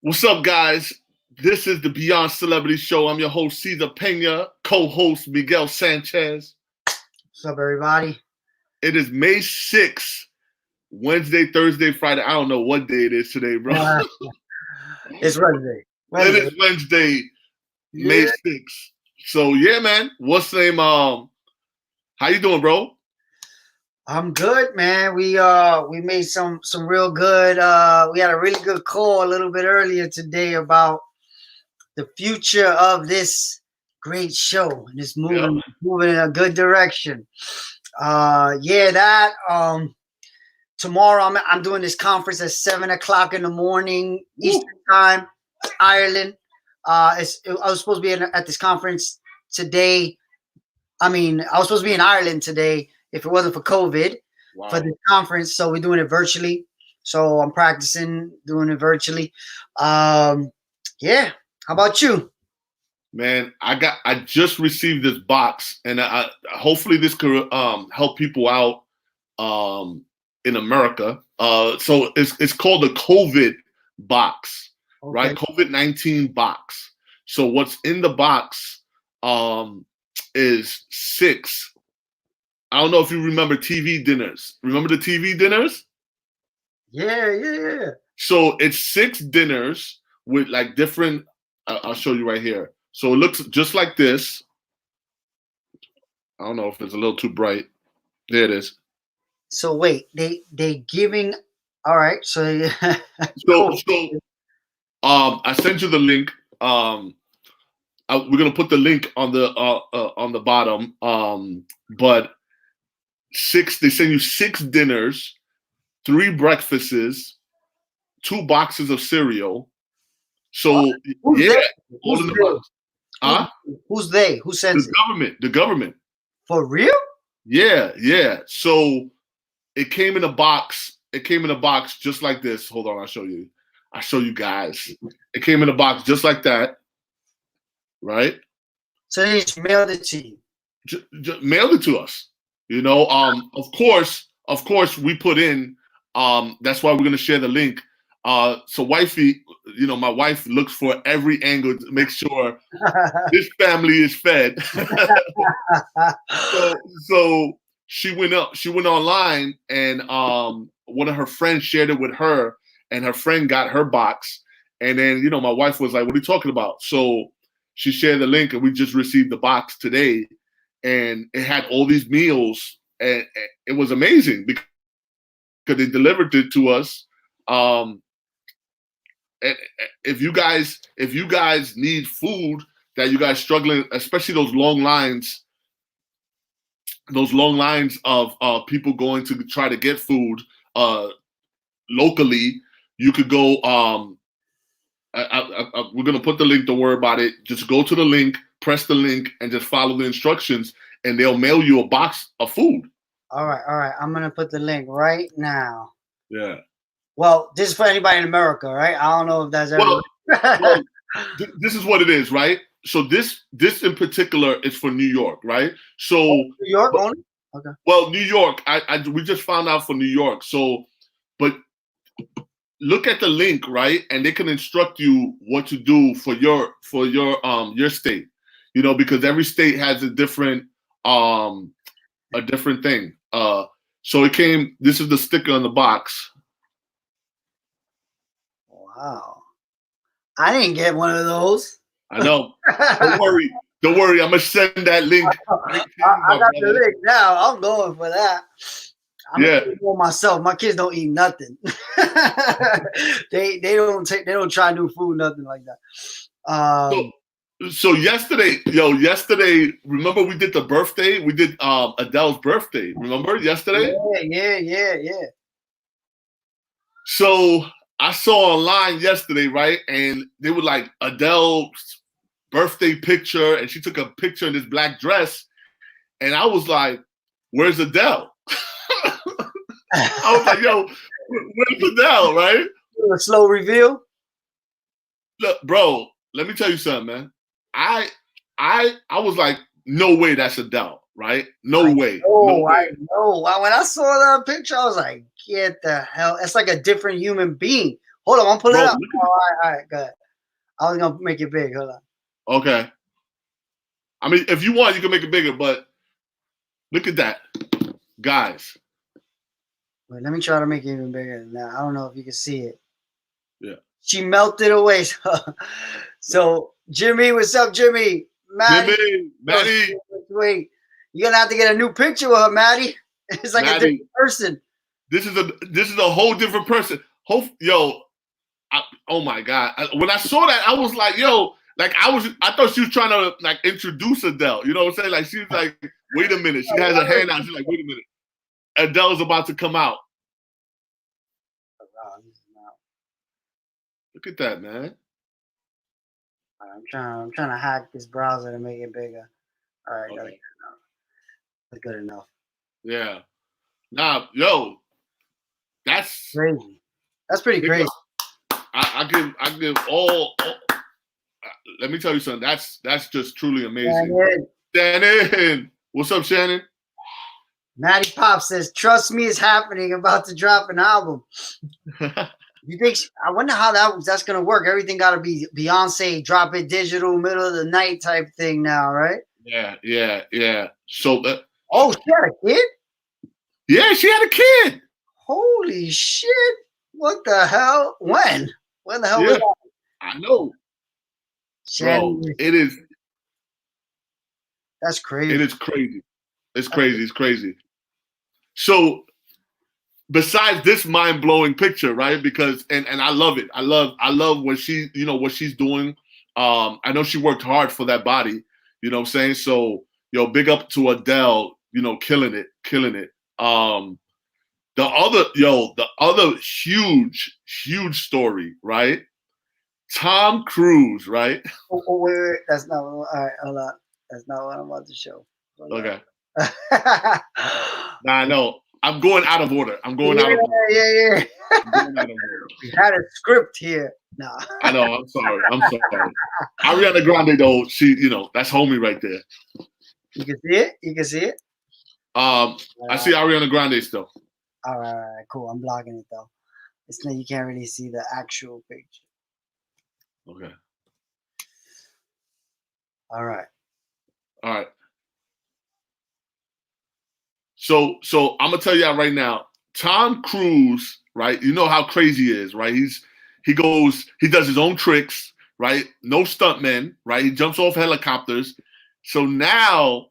What's up, guys? This is the Beyond Celebrity Show. I'm your host, Cesar Pena, co-host Miguel Sanchez. What's up, everybody? It is May 6th, Wednesday, Thursday, Friday. I don't know what day it is today, bro. It's Wednesday. It is Wednesday, May 6th. So yeah, man. What's the name? How you doing, bro? I'm good, man. We made some real good. We had a really good call a little bit earlier today about the future of this great show, and it's moving in a good direction. Tomorrow I'm doing this conference at 7:00 in the morning Eastern time, Ireland. I was supposed to be at this conference today. I was supposed to be in Ireland today if it wasn't for COVID for the conference. So we're doing it virtually. So I'm practicing doing it virtually. How about you? Man, I just received this box, and hopefully this could help people out in America. So it's called the COVID box, right? COVID-19 box. So what's in the box is 6. I don't know if you remember TV dinners. Remember the TV dinners? Yeah. So it's 6 dinners with like different. I'll show you right here. So it looks just like this. I don't know if it's a little too bright. There it is. So wait, they giving. All right. So I sent you the link. We're gonna put the link on the bottom. But 6. They send you 6 dinners, 3 breakfasts, 2 boxes of cereal. So who's yeah, they? all in the box. Who's they? Who sends it? The government. For real? Yeah. So it came in a box. It came in a box just like this. Hold on, I'll show you. I'll show you guys. It came in a box just like that. Right? So they just mailed it to you. Just mailed it to us. You know, of course, we put in. That's why we're gonna share the link. So wifey, my wife looks for every angle to make sure this family is fed. so she went online, and one of her friends shared it with her, and her friend got her box. And then, my wife was like, "What are you talking about?" So she shared the link, and we just received the box today, and it had all these meals, and it was amazing because they delivered it to us. If you guys need food, that you guys struggling, especially those long lines of people going to try to get food locally, you could go. We're gonna put the link. Don't worry about it. Just go to the link, press the link, and just follow the instructions, and they'll mail you a box of food. All right. I'm gonna put the link right now. Yeah. Well, this is for anybody in America, right? I don't know if that's well, this is what it is, right? So this in particular is for New York, right? So New York only? Okay. Well, New York, we just found out for New York. So, but look at the link, right? And they can instruct you what to do for your state. Because every state has a different thing. So it came. This is the sticker on the box. Wow. I didn't get one of those. I know. Don't worry. I'm gonna send that link. I got the link now. I'm going for that. I'm gonna eat for myself. My kids don't eat nothing. They don't try new food, nothing like that. So yesterday, remember we did the birthday? We did Adele's birthday. Remember yesterday? Yeah. So I saw online yesterday, right? And they were like Adele's birthday picture, and she took a picture in this black dress. And I was like, "Where's Adele?" I was like, "Yo, where's Adele?" Right? A slow reveal. Look, bro, let me tell you something, man. I was like, "No way, that's Adele." Right? No way. I know. When I saw that picture, I was like, get the hell. It's like a different human being. Hold on, I'm pull it Bro, up. look All right, good. I was gonna make it big. Hold on. okay. I mean, if you want, you can make it bigger, but look at that, guys. Wait, let me try to make it even bigger than that. I don't know if you can see it. Yeah. She melted away. So Jimmy, what's up, Jimmy? Maddie, Maddie, wait. You're gonna have to get a new picture with her, Maddie. It's like a different person. This is a whole different person. Oh my God! When I saw that, I was like, yo, like I thought she was trying to like introduce Adele. You know what I'm saying? Like she was like, wait a minute. She has her hand out. She's like, wait a minute. Adele's about to come out. Look at that, man. I'm trying to hack this browser to make it bigger. All right, okay. That's good enough. Yeah. Nah, yo, that's crazy. That's pretty crazy. I give all. Let me tell you something. That's just truly amazing. Shannon, what's up, Shannon? Maddie Pop says, "Trust me, it's happening. About to drop an album." You think? I wonder how that's gonna work. Everything got to be Beyonce, drop it digital, middle of the night type thing now, right? Yeah. So, oh, she had a kid. Yeah, she had a kid. Holy shit! What the hell? When? When the hell was that? I know. Bro, it is. That's crazy. It is crazy. It's crazy. It's crazy. So, besides this mind-blowing picture, right? Because and I love it. I love what she, what she's doing. I know she worked hard for that body. You know what I'm saying? So, big up to Adele. Killing it. The other huge story, right? Tom Cruise, right? Oh, wait. That's not. All right, hold on. That's not what I'm about to show. Okay. Nah, I know. I'm going out of order. Yeah. I'm going out of order. We had a script here. No. I know. I'm sorry. Ariana Grande, though, she, that's homie right there. You can see it? You can see it? I see Ariana Grande still. All right, cool. I'm blocking it, though. You can't really see the actual picture. Okay. All right. So I'm gonna tell y'all right now, Tom Cruise, right? You know how crazy he is, right? He does his own tricks, right? No stuntmen, right? He jumps off helicopters. So now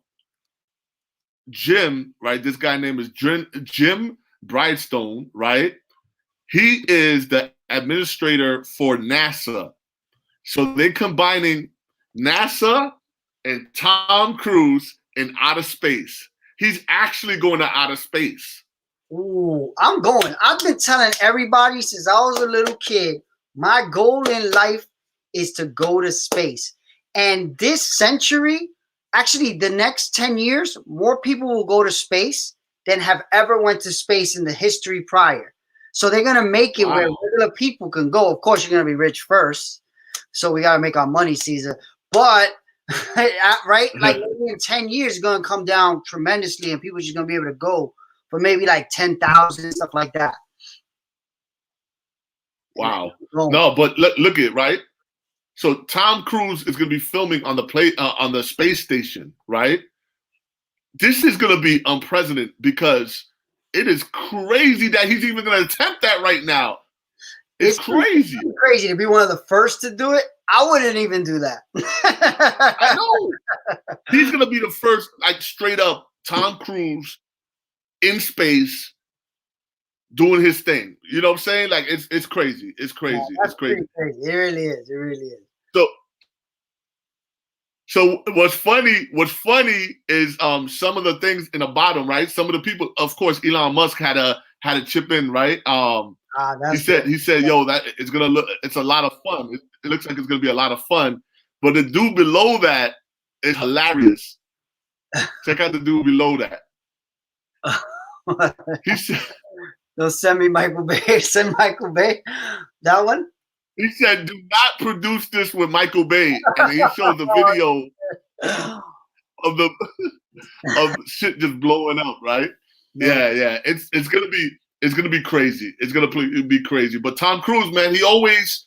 Jim, right? This guy name is Jim Bridestone, right? He is the administrator for NASA. So they're combining NASA and Tom Cruise in outer space. He's actually going to outer space. Ooh, I'm going. I've been telling everybody since I was a little kid, my goal in life is to go to space. And this century, actually the next 10 years, more people will go to space than have ever went to space in the history prior. So they're going to make it where regular people can go. Of course, you're going to be rich first. So we got to make our money, Cesar. But, right, like maybe in 10 years, it's going to come down tremendously and people are just going to be able to go for maybe like 10,000, stuff like that. Wow. No, but look at it, right? So Tom Cruise is going to be filming on the space station, right? This is going to be unprecedented because it is crazy that he's even going to attempt that right now. It's crazy. It's crazy to be one of the first to do it. I wouldn't even do that. I know. He's going to be the first, like straight up Tom Cruise in space doing his thing. You know what I'm saying? Like it's crazy. It's crazy. Yeah, it's crazy. It really is. It really is. So what's funny is some of the things in the bottom, right? Some of the people, of course, Elon Musk had a chip in, right? He said, yo, that it's a lot of fun. It looks like it's gonna be a lot of fun. But the dude below that is hilarious. Check out the dude below that. He said, "Don't send me Michael Bay." Send Michael Bay. That one. He said, "Do not produce this with Michael Bay," and he showed the video of shit just blowing up. Right? Yeah. It's gonna be. It's gonna be crazy. It's gonna be crazy. But Tom Cruise, man, he always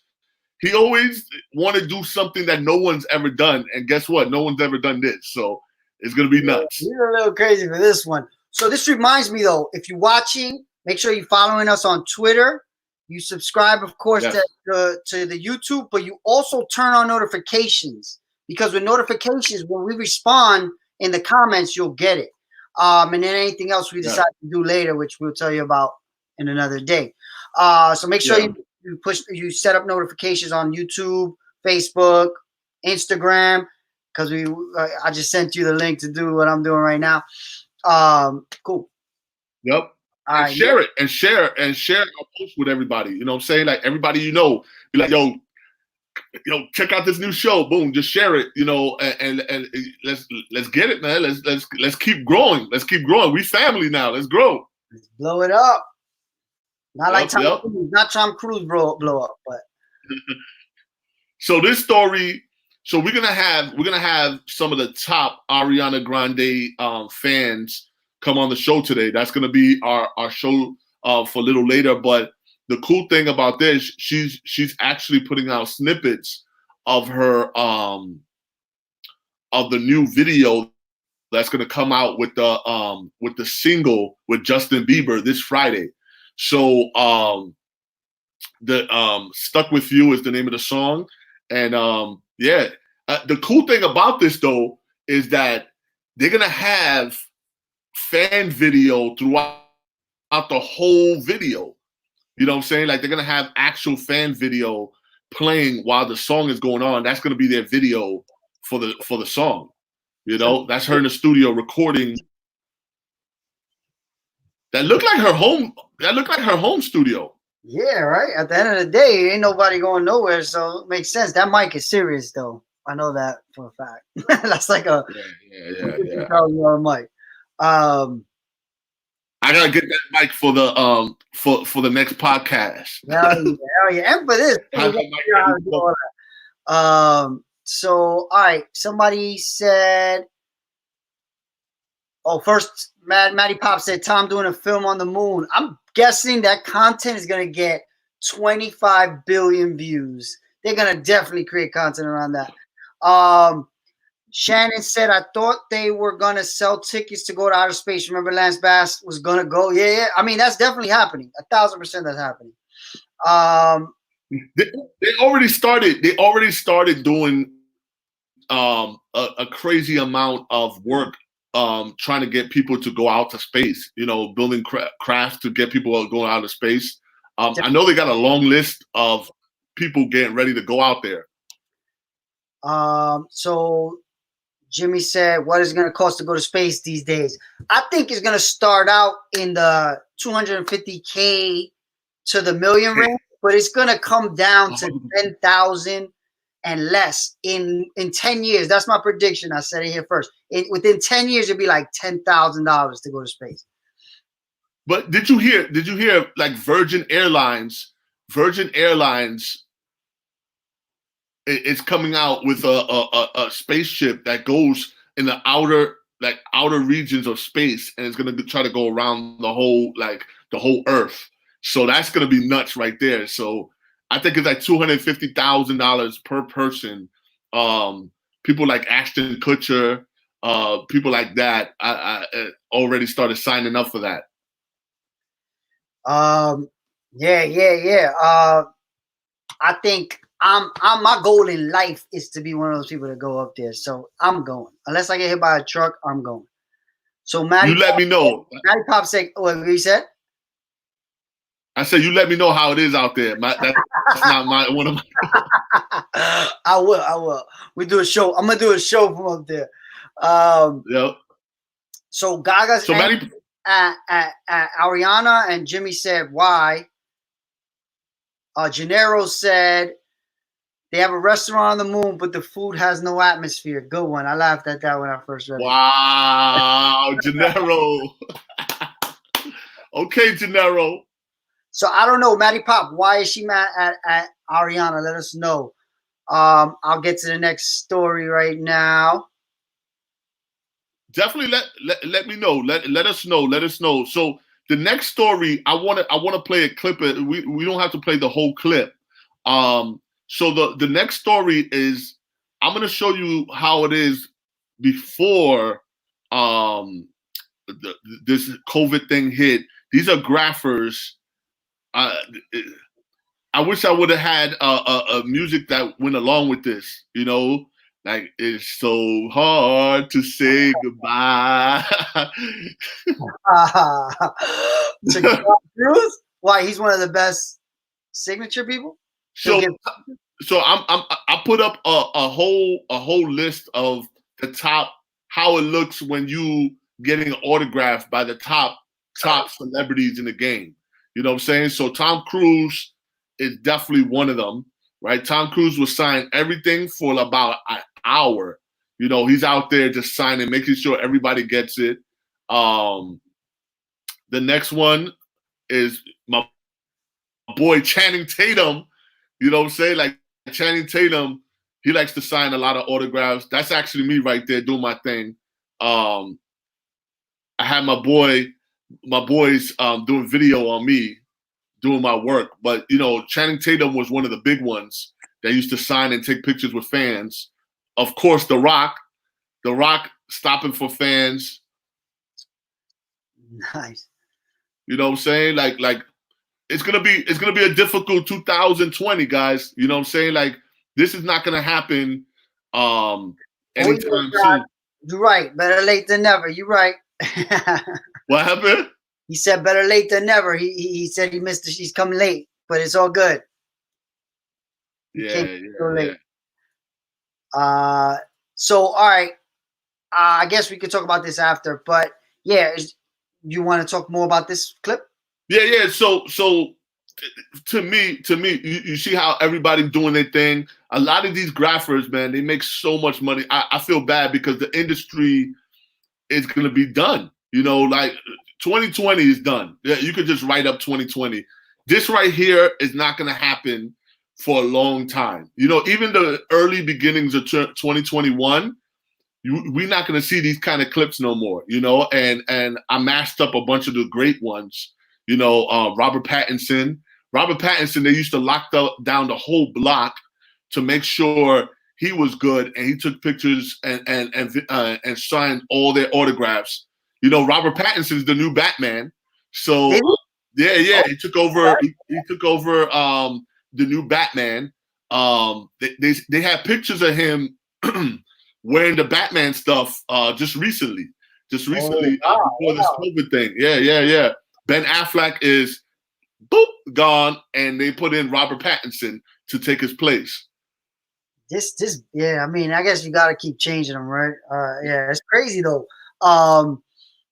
want to do something that no one's ever done. And guess what? No one's ever done this. So it's gonna be nuts. You're a little crazy for this one. So this reminds me though, if you're watching, make sure you're following us on Twitter. You subscribe, of course, Yes. to the YouTube, but you also turn on notifications, because with notifications, when we respond in the comments, you'll get it. And then anything else we decide to do later, which we'll tell you about in another day. So make sure you set up notifications on YouTube, Facebook, Instagram, because I just sent you the link to do what I'm doing right now. Cool. Yep. All right, share it and share our post with everybody. You know what I'm saying? Like everybody, be like, yo, check out this new show. Boom, just share it. And let's get it, man. Let's keep growing. Let's keep growing. We family now. Let's grow. Let's blow it up. Not like Tom Cruise, not Tom Cruise blow up, but. So this story. So we're gonna have some of the top Ariana Grande fans come on the show today. That's gonna be our show for a little later. But the cool thing about this, she's actually putting out snippets of her of the new video that's gonna come out with the single with Justin Bieber this Friday. So the Stuck With You is the name of the song, and the cool thing about this though is that they're gonna have fan video throughout the whole video. You know what I'm saying? Like they're gonna have actual fan video playing while the song is going on. That's gonna be their video for the song. That's her in the studio recording. That looked like her home. That looked like her home studio. Yeah, right. At the end of the day, ain't nobody going nowhere, so it makes sense. That mic is serious, though. I know that for a fact. That's like a $50,000 mic. I gotta get that mic for the for the next podcast. Hell yeah. And for this. So all right, somebody said, first Matty Pop said Tom doing a film on the moon. I'm guessing that content is gonna get 25 billion views. They're gonna definitely create content around that. Shannon said, I thought they were going to sell tickets to go to outer space. Remember Lance Bass was going to go? Yeah. I mean, that's definitely happening. 1,000% that's happening. They already started doing a crazy amount of work trying to get people to go out to space, building crafts to get people going out of space. I know they got a long list of people getting ready to go out there. So Jimmy said, what is it going to cost to go to space these days? I think it's going to start out in the 250K to the million range, but it's going to come down to 10,000 and less in 10 years. That's my prediction. I said it here first. Within 10 years, it'll be like $10,000 to go to space. But did you hear like Virgin Airlines it's coming out with a spaceship that goes in the outer regions of space, and it's going to try to go around the whole Earth. So that's going to be nuts right there. So I think it's like $250,000 per person. People like Ashton Kutcher, people like that, I already started signing up for that. Yeah. I think I'm my goal in life is to be one of those people that go up there. So I'm going. Unless I get hit by a truck, I'm going. So Matty, you let me know. Matty Pop said, what you said? I said you let me know how it is out there. That's not one of my. I will. We do a show. I'm gonna do a show from up there. Yep. So Gaga Ariana and Jimmy said why. Gennaro said they have a restaurant on the moon, but the food has no atmosphere. Good one. I laughed at that when I first read it. Wow, Gennaro. Okay, Gennaro. So I don't know, Matty Pop, why is she mad at Ariana? Let us know. I'll get to the next story right now. Definitely let me know. Let us know. So the next story, I want to play a clip. We don't have to play the whole clip. So the next story is, I'm going to show you how it is before this COVID thing hit. These are graphers. I wish I would have had a music that went along with this. You know, like, it's so hard to say goodbye. To Tom Cruise? Why? He's one of the best signature people. So I put up a whole list of the top, how it looks when you getting autographed by the top celebrities in the game. You know what I'm saying? So Tom Cruise is definitely one of them, right? Tom Cruise was signing everything for about an hour. You know, he's out there just signing, making sure everybody gets it. The next one is my boy Channing Tatum. You know what I'm saying? Like, Channing Tatum, he likes to sign a lot of autographs. That's actually me right there doing my thing. I had my boys doing video on me, doing my work. But, you know, Channing Tatum was one of the big ones that used to sign and take pictures with fans. Of course, The Rock stopping for fans. Nice. You know what I'm saying? Like it's gonna be a difficult 2020, guys. You know what I'm saying? Like, this is not gonna happen anytime soon. You're right. Better late than never. You're right. What happened? He said better late than never. He said he missed he's come late, but it's all good. Yeah. So all right. I guess we could talk about this after, but yeah, you want to talk more about this clip? Yeah. So to me, you see how everybody's doing their thing. A lot of these graphers, man, they make so much money. I feel bad because the industry is gonna be done. You know, like, 2020 is done. You could just write up 2020. This right here is not gonna happen for a long time. You know, even the early beginnings of 2021. We're not going to see these kind of clips no more, you know, and I mashed up a bunch of the great ones, you know, Robert Pattinson, they used to lock down the whole block to make sure he was good, and he took pictures and signed all their autographs. You know, Robert Pattinson is the new Batman. So yeah, he took over, he took over the new Batman. They had pictures of him wearing the Batman stuff just recently before this COVID thing. Yeah. Ben Affleck is gone, and they put in Robert Pattinson to take his place. Yeah, I mean, I guess you got to keep changing them, right? Yeah, it's crazy though.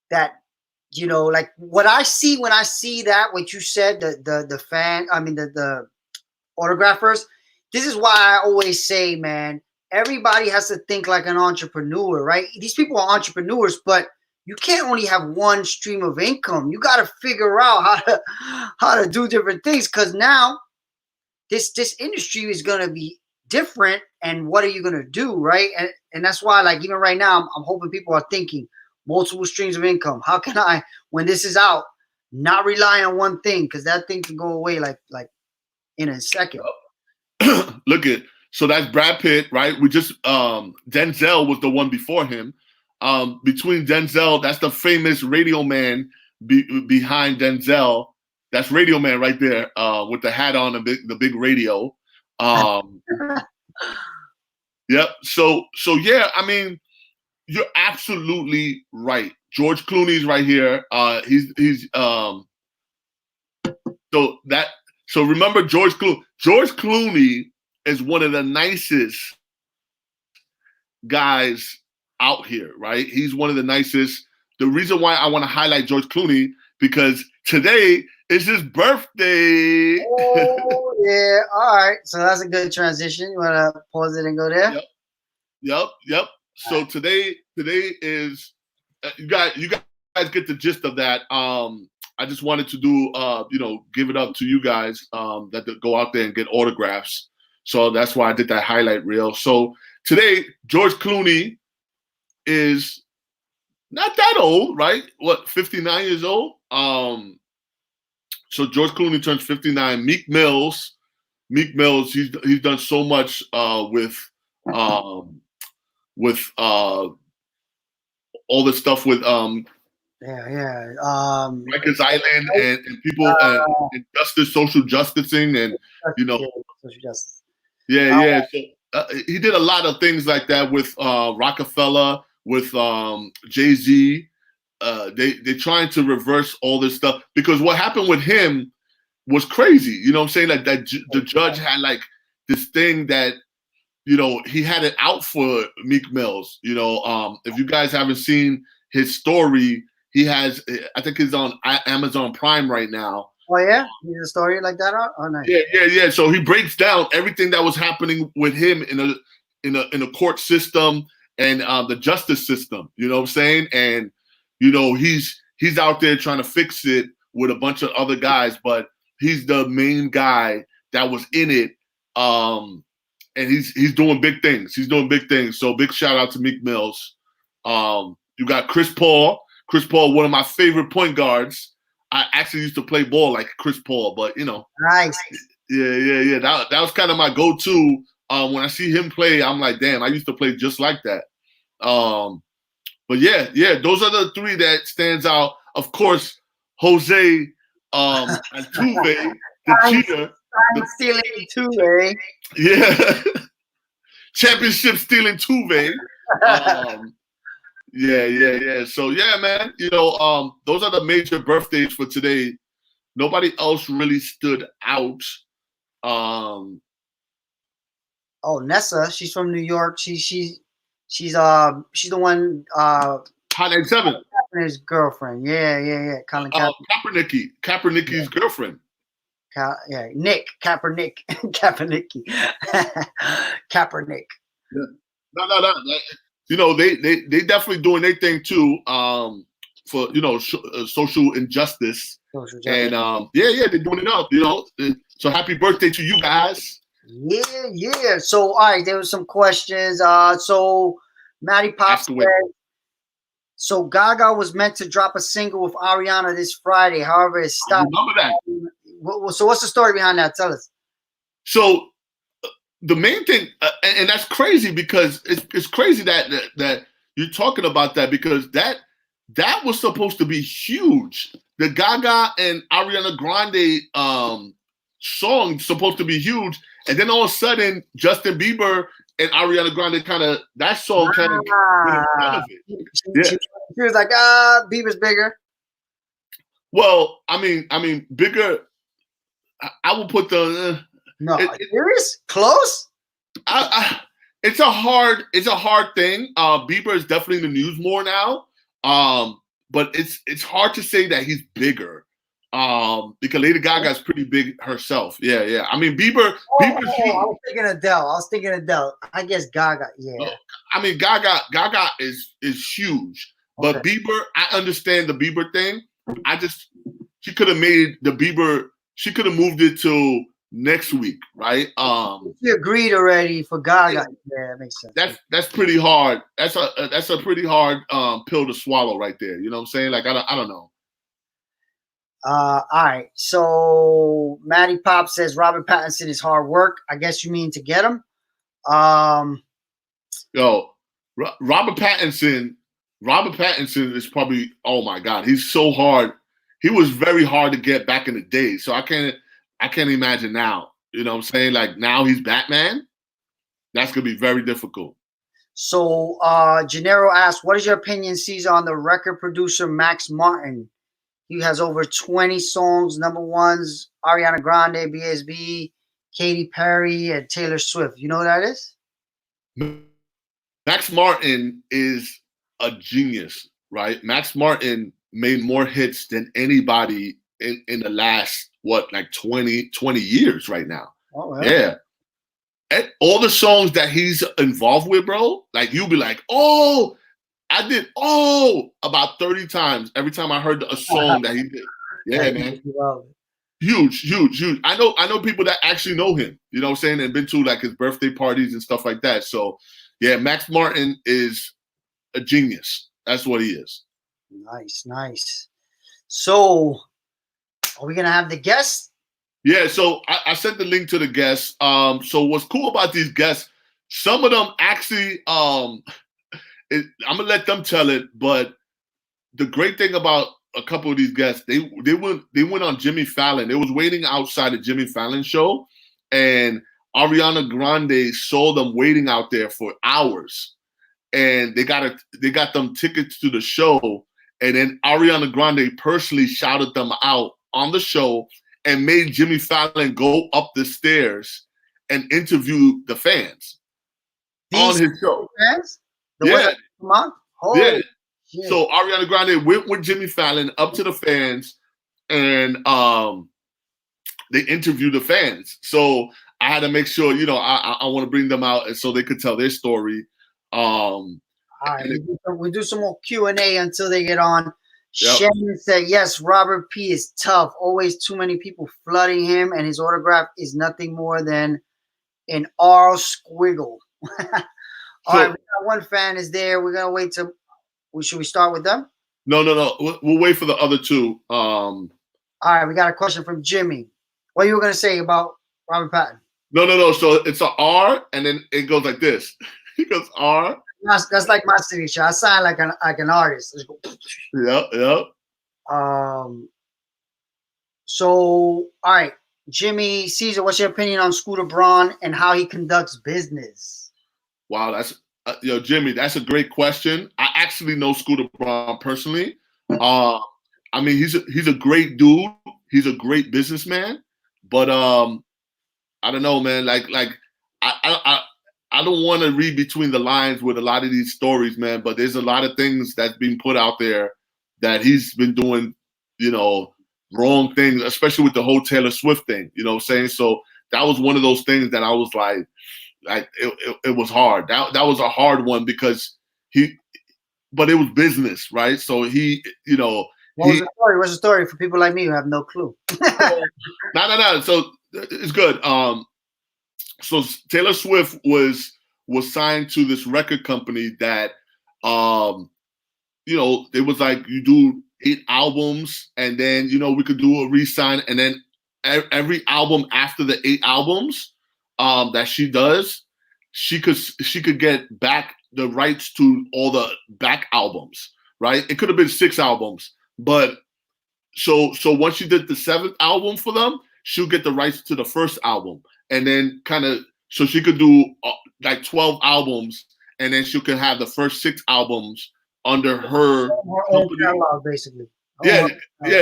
That, you know, like what I see when I see that, what you said, the autographers. This is why I always say, man, everybody has to think like an entrepreneur, right? These people are entrepreneurs, but you can't only have one stream of income. You got to figure out how to do different things, because now this industry is going to be different. And what are you going to do, right? And that's why, like, even right now, I'm hoping people are thinking multiple streams of income. How can I, when this is out, not rely on one thing, because that thing can go away like in a second. Look at. So that's Brad Pitt, right? We just Denzel was the one before him. Between Denzel, that's the famous Radio Man behind Denzel. That's Radio Man right there, with the hat on, the big radio. Yep. So yeah, I mean, you're absolutely right. George Clooney's right here. So remember George Clooney. George Clooney is one of the nicest guys out here, right? He's one of the nicest. The reason why I want to highlight George Clooney, because today is his birthday. Oh, yeah. All right. So that's a good transition. You want to pause it and go there? Yep. So today is, you guys get the gist of that. I just wanted to do, give it up to you guys that go out there and get autographs. So that's why I did that highlight reel. So today, George Clooney is not that old, right? What, 59 years old? so George Clooney turns 59. Meek Mills, he's done so much with all the stuff with Yeah. Rikers Island and people and justice, social justicing, and you know, social justice. yeah. So he did a lot of things like that with Rockefeller, with Jay-Z. They're trying to reverse all this stuff because what happened with him was crazy. You know what I'm saying? Like the judge had like this thing that, you know, he had it out for Meek Mills. You know, if you guys haven't seen his story, he has, I think he's on Amazon Prime right now. Oh yeah, he's a story like that out. Oh nice. Yeah. So he breaks down everything that was happening with him in a court system and the justice system. You know what I'm saying? And you know, he's out there trying to fix it with a bunch of other guys, but he's the main guy that was in it. And he's doing big things. He's doing big things. So big shout out to Meek Mills. You got Chris Paul. Chris Paul, one of my favorite point guards. I actually used to play ball like Chris Paul, but you know. Nice. Yeah. That was kind of my go-to. When I see him play, I'm like, damn, I used to play just like that. But yeah, those are the three that stands out. Of course, Jose Altuve, the cheater. Stealing Tuve. Yeah. Championship stealing Tuve. Yeah. So yeah, man. You know, those are the major birthdays for today. Nobody else really stood out. Oh, Nessa, she's from New York. She's the one Hot 97. His girlfriend. Yeah. Colin Kaepernicky's girlfriend. Nick Kaepernick. Kaepernick. Yeah. No. You know, they definitely doing their thing too. For you know, social injustice. And they're doing it up. You know, so happy birthday to you guys. Yeah. So all right, there was some questions. So Matty Pop said, so Gaga was meant to drop a single with Ariana this Friday. However, it stopped. I remember that. So what's the story behind that? Tell us. So the main thing, and that's crazy because it's crazy that you're talking about that because that was supposed to be huge. The Gaga and Ariana Grande song supposed to be huge, and then all of a sudden Justin Bieber and Ariana Grande that song kind of out of it. She was like, Bieber's bigger. Well, I mean, bigger. I will put the no. Serious? Close? It's a hard thing. Bieber is definitely in the news more now. But it's hard to say that he's bigger. Because Lady Gaga is pretty big herself. Yeah. I mean, Bieber's huge. I was thinking Adele. I guess Gaga. Yeah. I mean, Gaga is huge. But Bieber, I understand the Bieber thing. She could have made the Bieber. She could have moved it to next week, right? She agreed already for Gaga. Yeah, that makes sense. That's pretty hard. That's a pretty hard pill to swallow right there. You know what I'm saying? Like I don't know. All right. So Matty Pop says Robert Pattinson is hard work. I guess you mean to get him. Yo, Robert Pattinson is probably, oh my God, he's so hard. He was very hard to get back in the day. So I can't imagine now. You know what I'm saying? Like now he's Batman. That's gonna be very difficult. So Gennaro asked, what is your opinion, Cesar, on the record producer Max Martin? He has over 20 songs, number ones, Ariana Grande, BSB, Katy Perry, and Taylor Swift. You know who that is? Max Martin is a genius, right? Max Martin made more hits than anybody in the last, 20 years right now. Oh, wow. Yeah. And all the songs that he's involved with, bro, like you'll be like, oh, I did about 30 times every time I heard a song that he did. Yeah, man. Huge. I know people that actually know him, you know what I'm saying, and been to like his birthday parties and stuff like that. So yeah, Max Martin is a genius. That's what he is. Nice. So, are we gonna have the guests? Yeah, so I sent the link to the guests. So what's cool about these guests? Some of them actually, I'm gonna let them tell it. But the great thing about a couple of these guests, they went on Jimmy Fallon. They was waiting outside the Jimmy Fallon show, and Ariana Grande saw them waiting out there for hours, and they got them tickets to the show, and then Ariana Grande personally shouted them out on the show and made Jimmy Fallon go up the stairs and interview the fans on his show. Fans? Yeah. Holy yeah. So Ariana Grande went with Jimmy Fallon up to the fans, and they interviewed the fans. So I had to make sure, I want to bring them out, and so they could tell their story. All right, we do some more Q&A until they get on. Yep. Shannon said, yes, Robert P. is tough. Always too many people flooding him, and his autograph is nothing more than an R squiggle. All right, we got one fan is there. We're going to wait till – should we start with them? No. We'll wait for the other two. All right, we got a question from Jimmy. What you were going to say about Robert Pattinson? No. So it's an R, and then it goes like this. It goes R. That's like my signature. I sign like an artist. Yep. So, all right, Jimmy Cesar, what's your opinion on Scooter Braun and how he conducts business? Wow, that's Jimmy. That's a great question. I actually know Scooter Braun personally. I mean, he's a great dude. He's a great businessman. But I don't know, man. Like I don't want to read between the lines with a lot of these stories, man, but there's a lot of things that's being put out there that he's been doing, wrong things, especially with the whole Taylor Swift thing, you know what I'm saying? So that was one of those things that I was like it was hard. That was a hard one because but it was business, right? So he, What was the story? What's the story for people like me who have no clue? No. So it's good. So Taylor Swift was signed to this record company that, it was like you do 8 albums and then, we could do a re-sign, and then every album after the 8 albums that she does, she could get back the rights to all the back albums, right? It could have been 6 albums, but so once she did the 7th album for them, she'll get the rights to the first album. And then so she could do like 12 albums, and then she could have the first 6 albums under her own catalog, basically. Yeah.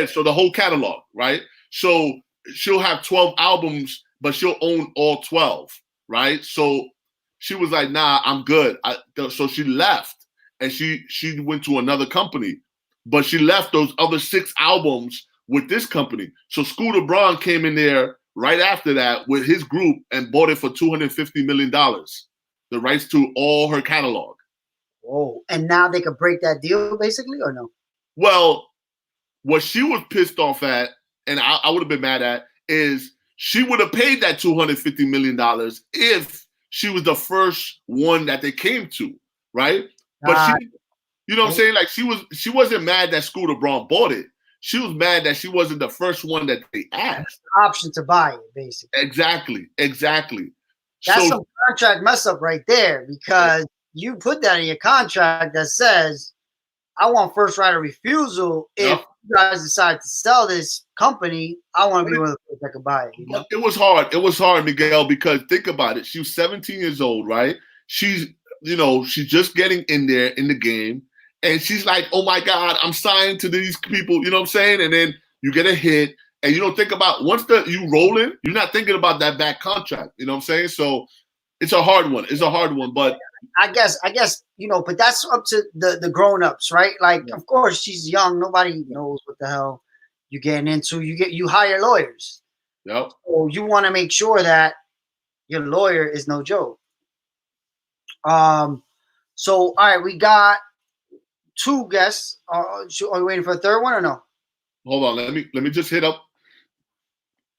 So the whole catalog, right? So she'll have 12 albums, but she'll own all 12, right? So she was like, "Nah, I'm good." So she left, and she went to another company, but she left those other 6 albums with this company. So Scooter Braun came in there right after that with his group and bought it for $250 million, the rights to all her catalog. Whoa. And now they could break that deal, basically, or no? Well, what she was pissed off at, and I would have been mad at, is she would have paid that $250 million if she was the first one that they came to, right? But she, you know what I'm saying? Like she wasn't mad that Scooter Braun bought it. She was mad that she wasn't the first one that they asked. Option to buy it, basically. Exactly. That's some contract mess up right there, because you put that in your contract that says, I want first right of refusal. If you guys decide to sell this company, I want to be one of the first that can buy it. It was hard. It was hard, Miguel, because think about it. She was 17 years old, right? She's just getting in there in the game. And she's like, oh my God, I'm signed to these people, you know what I'm saying? And then you get a hit, and you don't think about, once you rolling, you're not thinking about that back contract, you know what I'm saying? So it's a hard one. But I guess, but that's up to the grown-ups, right? Like, of course, she's young. Nobody knows what the hell you're getting into. You hire lawyers. Yep. So you want to make sure that your lawyer is no joke. So, all right, we got 2 guests. Are you waiting for a third one or no? Hold on. Let me just hit up.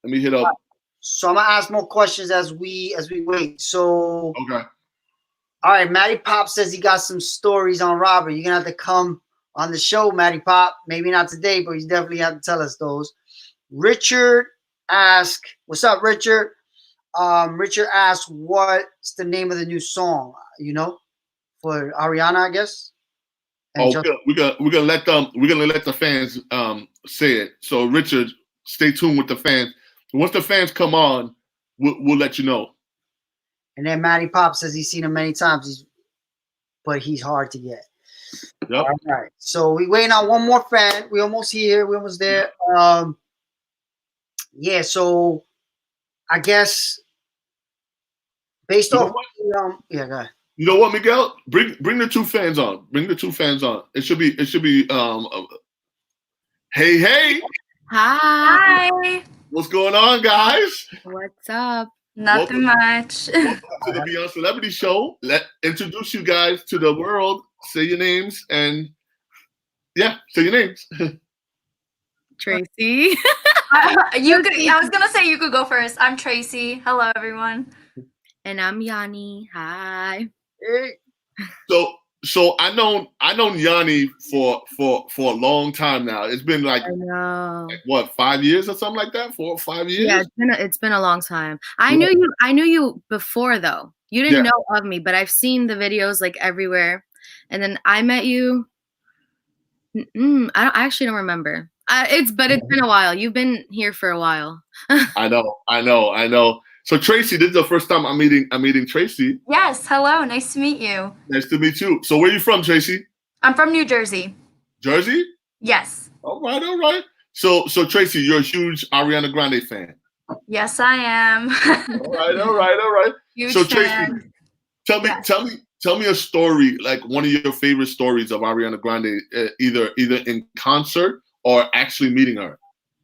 Let me hit up. So I'm gonna ask more questions as we wait. So okay. All right, Matty Pop says he got some stories on Robert. You're gonna have to come on the show, Matty Pop. Maybe not today, but he's definitely have to tell us those. Richard asked, "What's up, Richard?" Richard asked, "What's the name of the new song?" You know, for Ariana, I guess. And we're gonna let the fans say it. So Richard, stay tuned with the fans. Once the fans come on, we'll let you know. And then Matty Pop says he's seen him many times, but he's hard to get. Yep. All right. So we waiting on one more fan. We almost here. We almost there. Yeah. So I guess based off. Yeah. Go ahead. You know what, Miguel? Bring the two fans on. Bring the two fans on. It should be. Hey. Hi. What's going on, guys? What's up? Nothing much. Welcome to the Beyond Celebrity Show. Introduce you guys to the world. Say your names and say your names. Tracy. I was gonna say you could go first. I'm Tracy. Hello, everyone. And I'm Yanni. Hi. So I known Yanni for a long time now. It's been like what, 5 years or something like that? 4 or 5 years? Yeah, it's been a long time. I knew you before though. You didn't know of me, but I've seen the videos like everywhere. And then I met you. I actually don't remember. It's been a while. You've been here for a while. I know. So Tracy, this is the first time I'm meeting Tracy. Yes. Hello. Nice to meet you. Nice to meet you. So where are you from, Tracy? I'm from New Jersey. Jersey? Yes. All right. So Tracy, you're a huge Ariana Grande fan. Yes, I am. All right. Huge so fan. Tracy, tell me a story, like one of your favorite stories of Ariana Grande, either in concert or actually meeting her.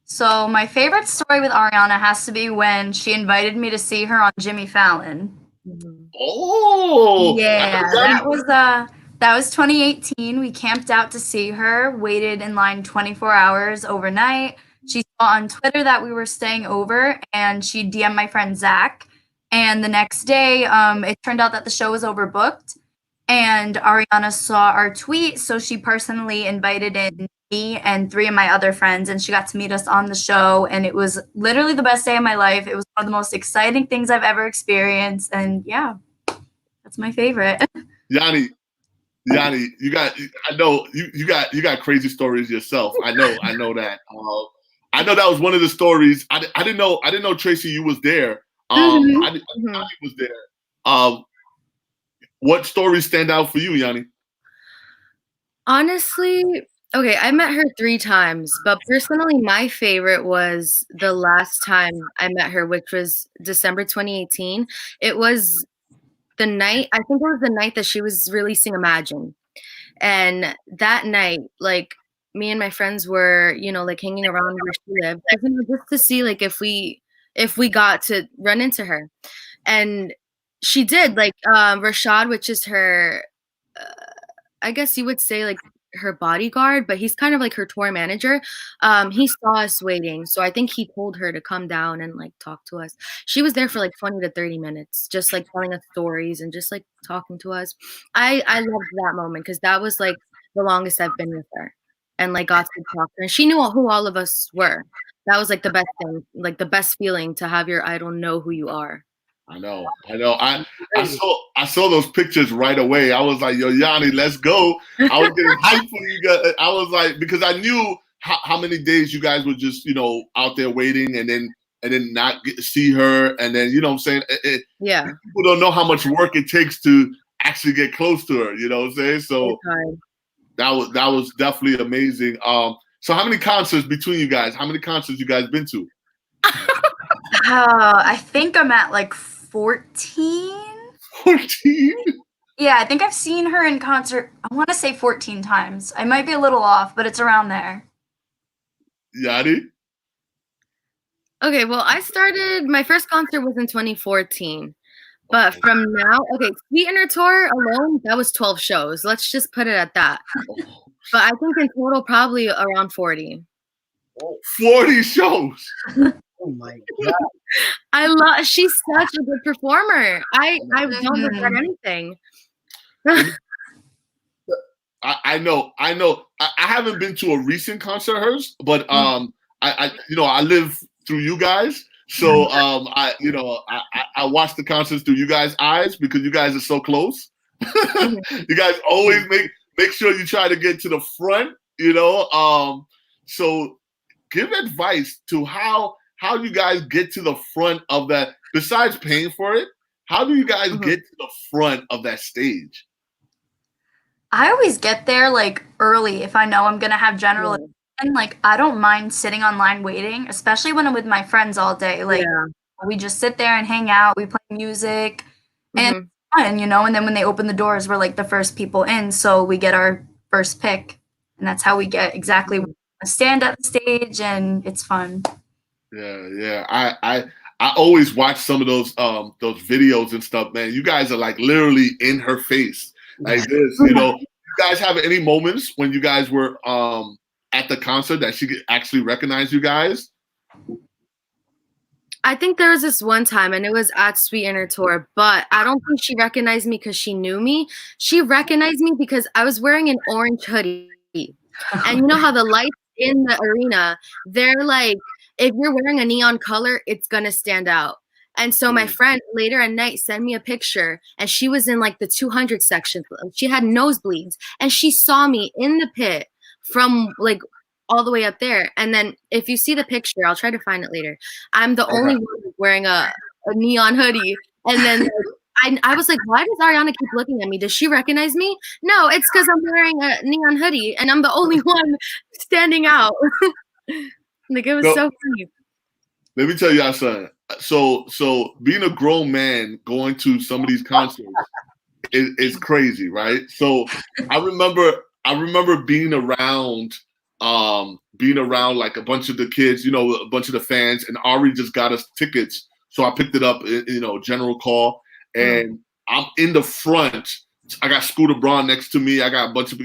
So my favorite story with Ariana has to be when she invited me to see her on Jimmy Fallon. Oh, yeah, that was 2018. We camped out to see her, waited in line 24 hours overnight. She saw on Twitter that we were staying over, and she DM'd my friend Zach. And the next day, it turned out that the show was overbooked. And Ariana saw our tweet, so she personally invited in me and 3 of my other friends, and she got to meet us on the show. And it was literally the best day of my life. It was one of the most exciting things I've ever experienced. And yeah, that's my favorite. Yanni, you got crazy stories yourself. I know that. I know that was one of the stories. I didn't know Tracy, you was there. I was there. What stories stand out for you, Yanni? Honestly, okay, I met her 3 times, but personally, my favorite was the last time I met her, which was December 2018. It was the night, I think it was the night that she was releasing Imagine. And that night, like, me and my friends were, like, hanging around where she lived, just to see, like, if we got to run into her. And she did, like, Rashad, which is her, I guess you would say, like, her bodyguard, but he's kind of like her tour manager. He saw us waiting, so I think he told her to come down and like talk to us. She was there for like 20 to 30 minutes, just like telling us stories and just like talking to us. I loved that moment because that was like the longest I've been with her, and like got to talk to her. And she knew who all of us were. That was like the best thing, like the best feeling to have your idol know who you are. I know. I saw those pictures right away. I was like, "Yo, Yanni, let's go!" I was getting hyped for you guys. I was like, because I knew how many days you guys were just, out there waiting, and then not get to see her, and then what I'm saying. Yeah. People don't know how much work it takes to actually get close to her. You know what I'm saying? So that was definitely amazing. So how many concerts between you guys? How many concerts you guys been to? I think I'm at like 14. 14? Yeah, I think I've seen her in concert, I want to say 14 times. I might be a little off, but it's around there. Yanni? Okay, well, my first concert was in 2014. But from now, Sweet Inner Tour alone, that was 12 shows. Let's just put it at that. But I think in total, probably around 40. 40 shows? Oh my God. She's such a good performer. I don't regret anything. I know. I haven't been to a recent concert of hers, but I live through you guys, so I watch the concerts through you guys' eyes because you guys are so close. You guys always make sure you try to get to the front, So give advice to how you guys get to the front of that. Besides paying for it, how do you guys get to the front of that stage? I always get there like early if I know I'm gonna have general attention. Like I don't mind sitting online waiting, especially when I'm with my friends all day. Like we just sit there and hang out, we play music and it's fun, and then when they open the doors, we're like the first people in, so we get our first pick. And that's how we get exactly where we wanna stand at the stage, and it's fun. Yeah. I always watch some of those videos and stuff, man. You guys are like literally in her face. Like this, you guys have any moments when you guys were at the concert that she could actually recognize you guys? I think there was this one time, and it was at Sweet Inner Tour, but I don't think she recognized me because she knew me. She recognized me because I was wearing an orange hoodie. And you know how the lights in the arena, they're like, if you're wearing a neon color, it's going to stand out. And so my friend later at night sent me a picture, and she was in like the 200 section. She had nosebleeds, and she saw me in the pit from like all the way up there. And then if you see the picture, I'll try to find it later. I'm the only one wearing a neon hoodie. And then I was like, why does Ariana keep looking at me? Does she recognize me? No, it's because I'm wearing a neon hoodie, and I'm the only one standing out. Like it was so funny. Let me tell y'all something. So being a grown man going to some of these concerts is crazy, right? So I remember being around like a bunch of the kids, a bunch of the fans, and Ari just got us tickets. So I picked it up, general call, and I'm in the front. I got Scooter Braun next to me. I got a bunch of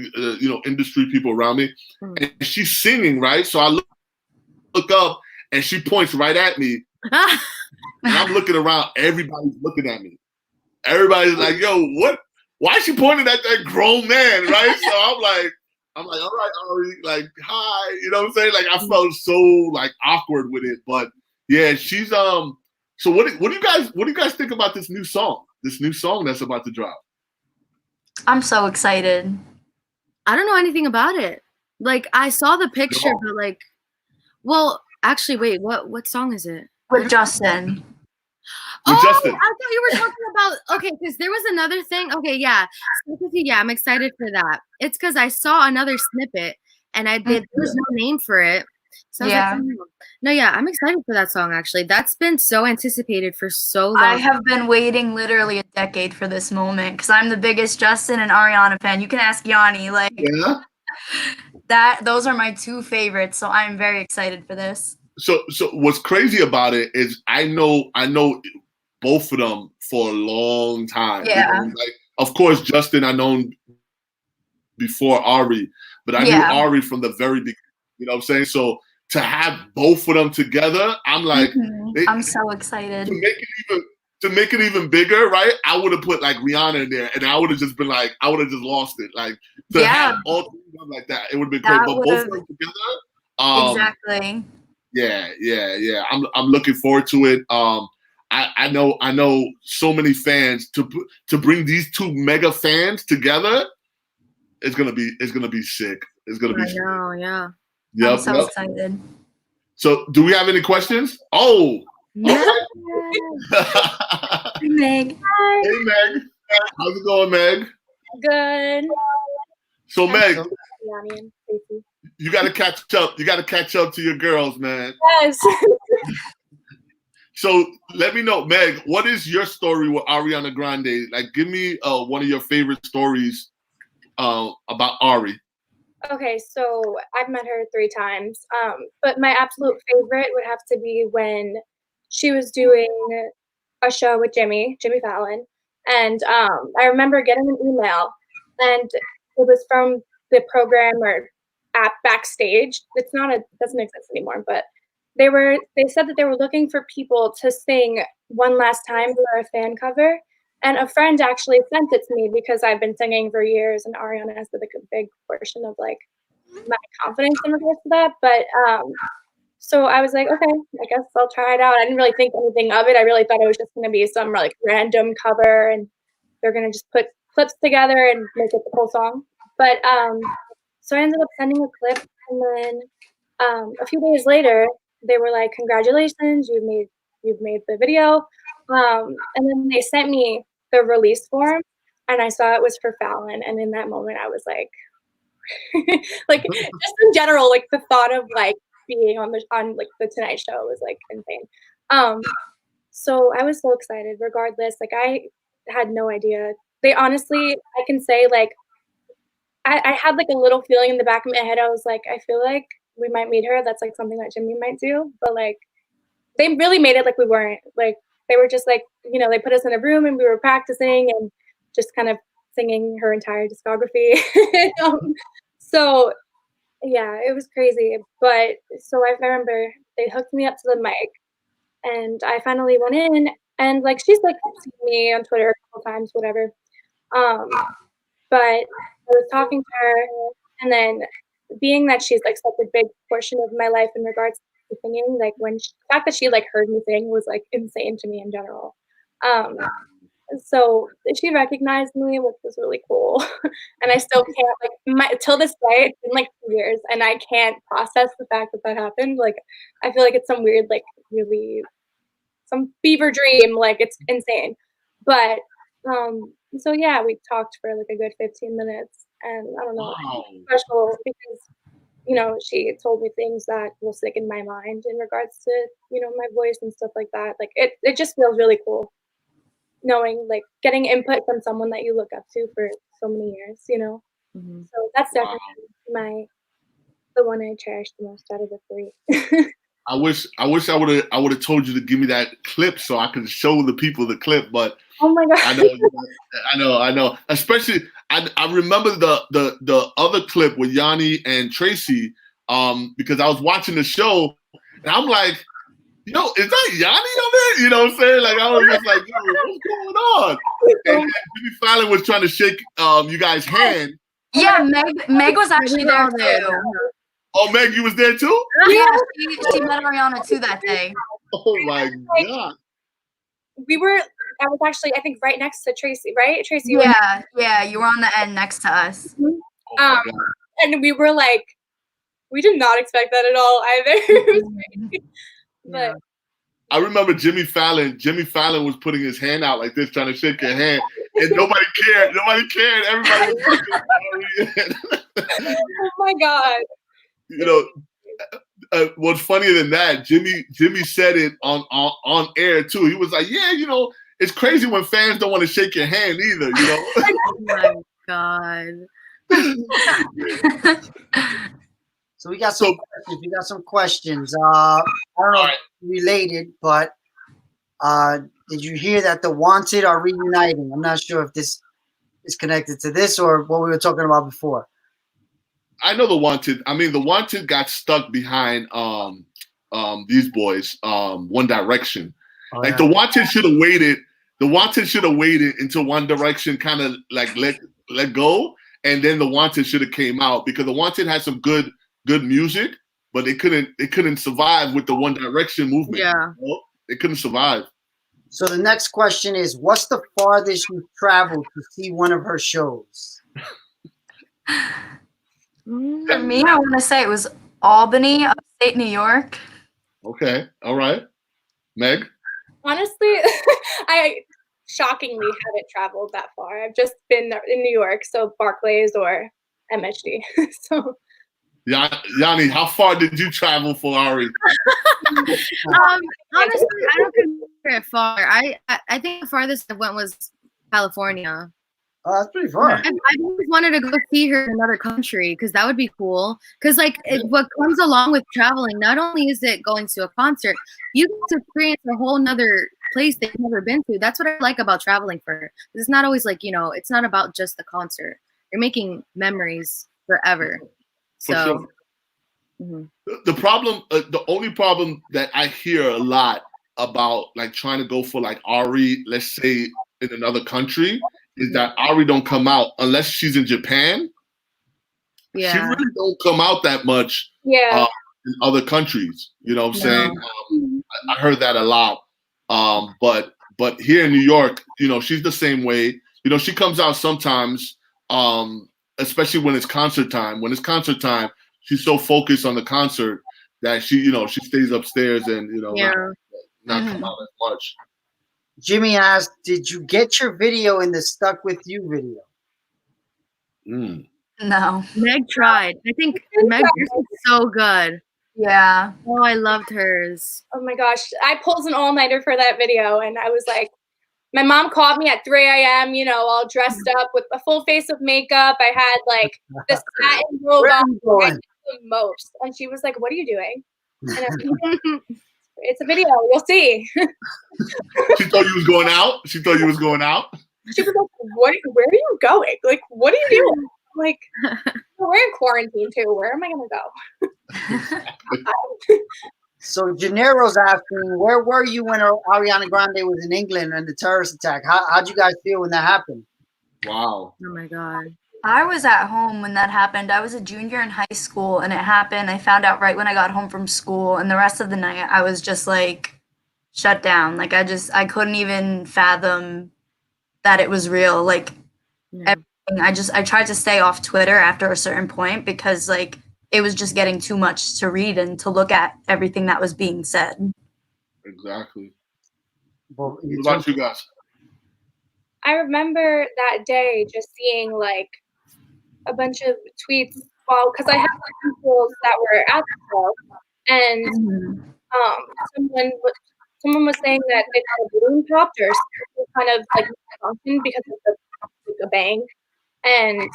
industry people around me, and she's singing, right? So I look up, and she points right at me. And I'm looking around, everybody's looking at me. Everybody's like, yo, what? Why is she pointing at that grown man, right? So I'm like, all right, Ari, like, hi, you know what I'm saying? Like, I felt so like awkward with it, but yeah, she's So what do you guys think about this new song? This new song that's about to drop? I'm so excited. I don't know anything about it. Like, I saw the picture, but like, well, actually, wait, what song is it? With Justin. Justin. I thought you were talking about, okay, because there was another thing. Okay, yeah. Yeah, I'm excited for that. It's because I saw another snippet, and there was no name for it. So I was like, no, yeah, I'm excited for that song, actually. That's been so anticipated for so long. I have been waiting literally a decade for this moment because I'm the biggest Justin and Ariana fan. You can ask Yanni. Like, those are my two favorites, so I'm very excited for this. So what's crazy about it is I know both of them for a long time. Yeah. Like, of course, Justin I known before Ari, but I knew Ari from the very beginning. You know what I'm saying? So to have both of them together, I'm like, I'm so excited. To make it even bigger, right? I would have put like Rihanna in there, and I would have just been like, I would have just lost it. Like to have all three of them like that, it would have been great. But both of them together, exactly. Yeah. I'm looking forward to it. I know so many fans to bring these two mega fans together. It's gonna be sick. It's gonna be. I know, yeah. Yep, I'm so excited. So, do we have any questions? Oh, yeah. Hey, Meg. Hi. Hey, Meg. How's it going, Meg? Good. So, Meg, you got to catch up. You got to catch up to your girls, man. Yes. So let me know, Meg, what is your story with Ariana Grande? Like, give me one of your favorite stories about Ari. Okay, so I've met her 3 times, but my absolute favorite would have to be when she was doing a show with Jimmy Fallon, and I remember getting an email, and it was from the program or app Backstage. It doesn't exist anymore, but they said that they were looking for people to sing One Last Time for a fan cover, And a friend actually sent it to me because I've been singing for years, and Ariana has been like a big portion of like my confidence in regards to that. But so I was like, okay, I guess I'll try it out. I didn't really think anything of it. I really thought it was just gonna be some like random cover, and they're gonna just put clips together and make it the whole song. But so I ended up sending a clip, and then a few days later, they were like, "Congratulations, you've made the video." And then they sent me the release form, and I saw it was for Fallon, and in that moment, I was like, like just in general, like the thought of like being on like the Tonight Show was like insane. So I was so excited. Regardless, like I had no idea. They honestly, I can say like I had like a little feeling in the back of my head. I was like, I feel like we might meet her. That's like something that Jimmy might do. But like they really made it like we weren't. Like they were just like, they put us in a room and we were practicing and just kind of singing her entire discography. So yeah, it was crazy. But so I remember they hooked me up to the mic and I finally went in and like she's like seen me on Twitter a couple times, whatever. But I was talking to her, and then being that she's like such a big portion of my life in regards to singing, like the fact that she like heard me sing was like insane to me in general. So she recognized me, which was really cool. And I still can't till this day, it's been like 2 years, and I can't process the fact that happened. Like I feel like it's some weird, like really some fever dream. Like it's insane. But so yeah, we talked for like a good 15 minutes, and I don't know, Wow. special because she told me things that will stick in my mind in regards to my voice and stuff like that. Like it just feels really cool knowing like getting input from someone that you look up to for so many years. Mm-hmm. So that's definitely the one I cherish the most out of the three. I wish I would have told you to give me that clip so I could show the people the clip, but oh my god, I know. Especially, I remember the other clip with Yanni and Tracy, because I was watching the show and I'm like, is that Yanni on there? You know what I'm saying? Like I was just like, yo, what's going on? And Jimmy Fallon was trying to shake you guys' hand. Yeah, Meg was actually there too. Oh, Meg, you was there too? Yeah, she met Ariana too that day. Oh my god. I was actually, I think, right next to Tracy, right? Tracy. Yeah, you were on the end next to us. Oh and we were like, we did not expect that at all either. But I remember Jimmy Fallon was putting his hand out like this, trying to shake your hand, and nobody cared. Everybody was oh my god. What's funnier than that? Jimmy said it on air too. He was like, "Yeah, it's crazy when fans don't want to shake your hand either." Oh my god. So we got some questions. I don't know if it's related, but did you hear that the Wanted are reuniting? I'm not sure if this is connected to this or what we were talking about before. I know the Wanted. I mean, the Wanted got stuck behind these boys, One Direction. The Wanted should have waited. The Wanted should have waited until One Direction kind of like let go, and then the Wanted should have came out, because the Wanted had some good music, but they couldn't survive with the One Direction movement. Yeah, they couldn't survive. So the next question is, what's the farthest you've traveled to see one of her shows? For me, I want to say it was Albany, upstate New York. Okay, all right. Meg? Honestly, I shockingly haven't traveled that far. I've just been in New York, so Barclays or MSG. So. Yanni, how far did you travel for Ari? Honestly, I don't consider it far. I think the farthest I went was California. Oh, that's pretty far. I always wanted to go see her in another country because that would be cool. Because what comes along with traveling, not only is it going to a concert, you get to experience a whole nother place that you've never been to. That's what I like about traveling for. It's not always like, it's not about just the concert. You're making memories forever. For sure. Mm-hmm. The only problem that I hear a lot about like trying to go for like Ari, let's say in another country is that Ari don't come out unless she's in Japan. Yeah. She really don't come out that much Yeah. in other countries. You know what I'm saying? No. I heard that a lot. But here in New York, you know, she's the same way. You know, she comes out sometimes, especially when it's concert time. When it's concert time, she's so focused on the concert that she, you know, she stays upstairs and, you know, not come out as much. Jimmy asked, did you get your video in the Stuck With You video? No. Meg tried. I think Meg is so good. Yeah. Oh, I loved hers. Oh my gosh. I pulled an all-nighter for that video, and I was like, my mom called me at 3 a.m., you know, all dressed up with a full face of makeup. I had like this satin robe on, the most. And she was like, what are you doing? And I was like, it's a video. You'll see. She thought you was going out? She thought you was going out? She was like, where are you going? Like, what are you doing? I'm like, we're in quarantine too. Where am I going to go? So Gennaro's asking, where were you when Ariana Grande was in England and the terrorist attack? How'd you guys feel when that happened? Wow. Oh my God. I was at home when that happened. I was a junior in high school and it happened. I found out right when I got home from school, and the rest of the night I was just like shut down. Like I couldn't even fathom that it was real. Like everything. I tried to stay off Twitter after a certain point because like it was just getting too much to read and to look at everything that was being said. Exactly. Well, what about you guys? I remember that day just seeing like a bunch of tweets, well, because I had people that were at the show, and someone was saying that they had a balloon popped or kind of like function because of the bang, and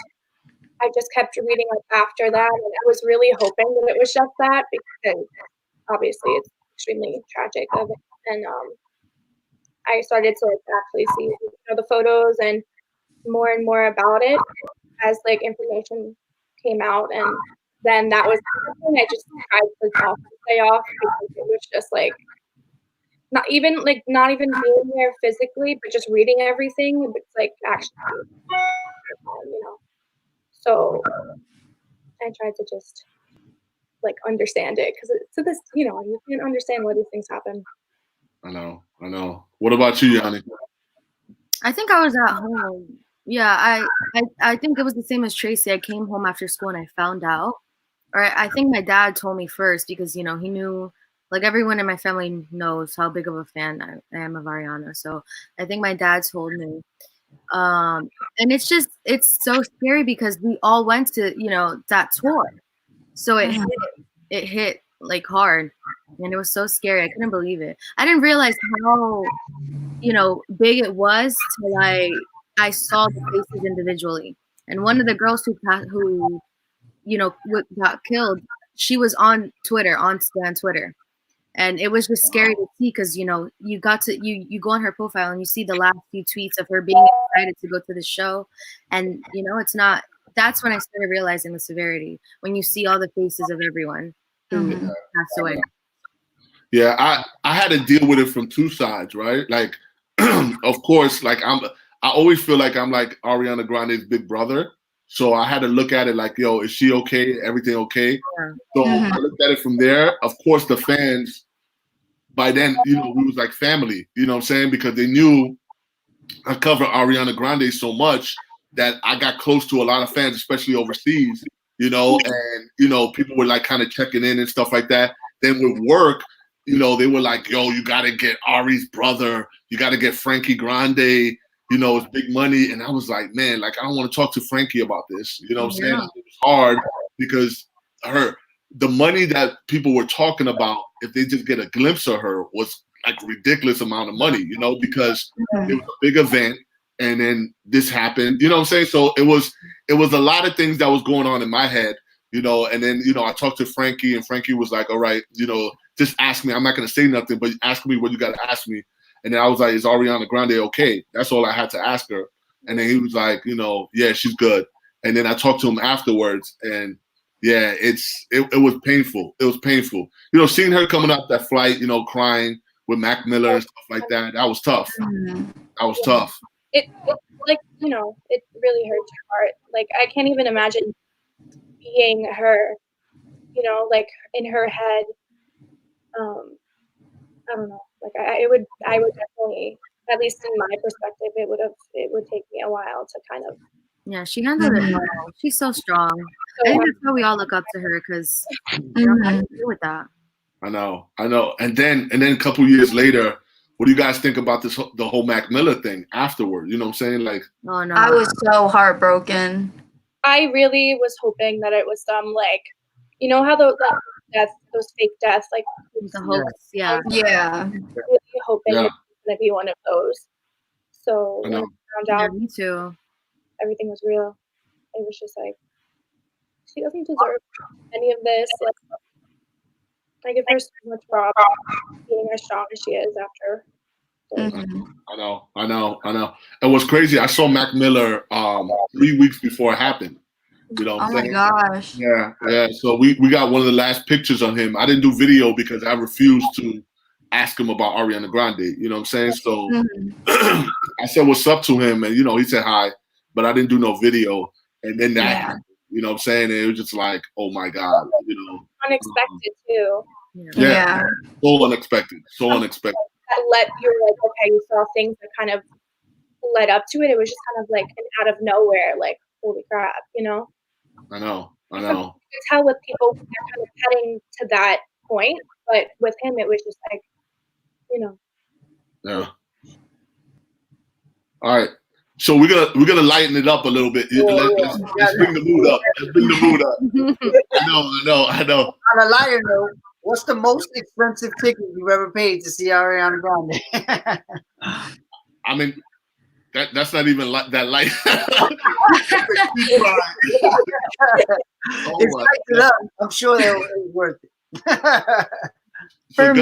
I just kept reading like after that, and I was really hoping that it was just that because obviously it's extremely tragic of it. And I started to like actually see, you know, the photos and more about it as like information came out, and then that was something I just tried to stay off because it was just like not even being there physically, but just reading everything. It's like actually, you know. So I tried to just like understand it because to this, you know, you can't understand why these things happen. I know. What about you, Yanni? I think I was at home. Yeah, I think it was the same as Tracy. I came home after school and I found out. Or I think my dad told me first because, you know, he knew, like everyone in my family knows how big of a fan I am of Ariana. So I think my dad told me. And it's so scary because we all went to, you know, that tour. So it hit like hard, and it was so scary. I couldn't believe it. I didn't realize how, you know, big it was till I saw the faces individually. And one of the girls who you know got killed, she was on Twitter, on Stan Twitter. And it was just scary to see because, you know, you got to you go on her profile and you see the last few tweets of her being excited to go to the show. And, you know, it's not, that's when I started realizing the severity, when you see all the faces of everyone who passed away. Yeah, I had to deal with it from two sides, right? Like, of course, like I always feel like I'm like Ariana Grande's big brother. So I had to look at it like, yo, is she okay? Everything okay? Yeah. So I looked at it from there. Of course, the fans, by then, you know, we was like family, you know what I'm saying? Because they knew I cover Ariana Grande so much that I got close to a lot of fans, especially overseas, you know, and, you know, people were like kind of checking in and stuff like that. Then with work, you know, they were like, yo, you got to get Ari's brother. You got to get Frankie Grande. You know, it's big money. And I was like, man, like, I don't want to talk to Frankie about this. You know what I'm saying? It was hard because the money that people were talking about, if they just get a glimpse of her, was like a ridiculous amount of money, you know, because it was a big event and then this happened, you know what I'm saying? So it was a lot of things that was going on in my head, you know, and then, you know, I talked to Frankie and Frankie was like, all right, you know, just ask me. I'm not going to say nothing, but ask me what you got to ask me. And then I was like, is Ariana Grande okay? That's all I had to ask her. And then he was like, you know, yeah, she's good. And then I talked to him afterwards, and yeah, it was painful. It was painful. You know, seeing her coming up that flight, you know, crying with Mac Miller and stuff like that, that was tough. That was tough. it like, you know, it really hurts your heart. Like, I can't even imagine being her, you know, like, in her head. I don't know. Like, I would definitely, at least in my perspective, it would take me a while to kind of. Yeah, she handled it well. She's so strong. I think that's why we all look up to her, because you know how to deal with that. I know. And then a couple years later, what do you guys think about the whole Mac Miller thing afterward? You know what I'm saying? Like, Oh no, I was so heartbroken. I really was hoping that it was some, like, you know how those fake deaths, like the hoax. Yeah. really hoping it was gonna be one of those. So when I found Yeah, out me too. everything was real, it was just like, she doesn't deserve any of this. Like, I give her so much props being as strong as she is after. I know. And what's crazy, I saw Mac Miller 3 weeks before it happened. You know what I'm saying? Oh my gosh. Yeah. So we got one of the last pictures on him. I didn't do video because I refused to ask him about Ariana Grande. You know what I'm saying? So I said what's up to him, and he said hi, but I didn't do no video. And then that happened. You know what I'm saying? And it was just like, oh my God, unexpected too. Yeah. So unexpected. That you were like, okay, you saw things that kind of led up to it. It was just kind of like an out of nowhere, like, holy crap, I know. It's how with people they're kind of heading to that point, but with him it was just like, Yeah. All right. So we're gonna lighten it up a little bit. Let's bring the mood up. I know. On a lighter note, what's the most expensive ticket you've ever paid to see Ariana Grande? I mean, that's not even that light. I'm sure that was worth it. For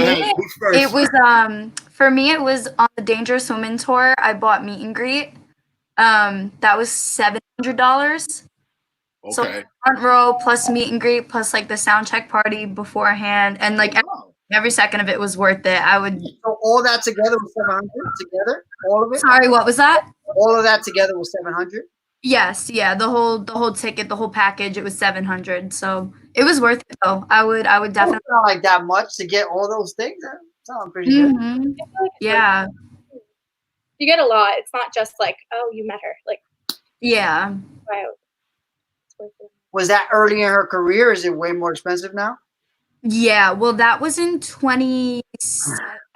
me, it was on the Dangerous Women tour. I bought meet and greet. That was $700. Okay. So front row plus meet and greet plus like the sound check party beforehand, and like every second of it was worth it. So all that together was 700 together. All of it. Sorry, what was that? All of that together was 700. Yes, yeah, the whole ticket, the whole package, it was 700. So it was worth it though. I would definitely not like that much to get all those things. That sounds pretty good. Yeah. You get a lot. It's not just like, oh, you met her. Like, yeah. Wow. Was that early in her career? Is it way more expensive now? Yeah, well, that was in I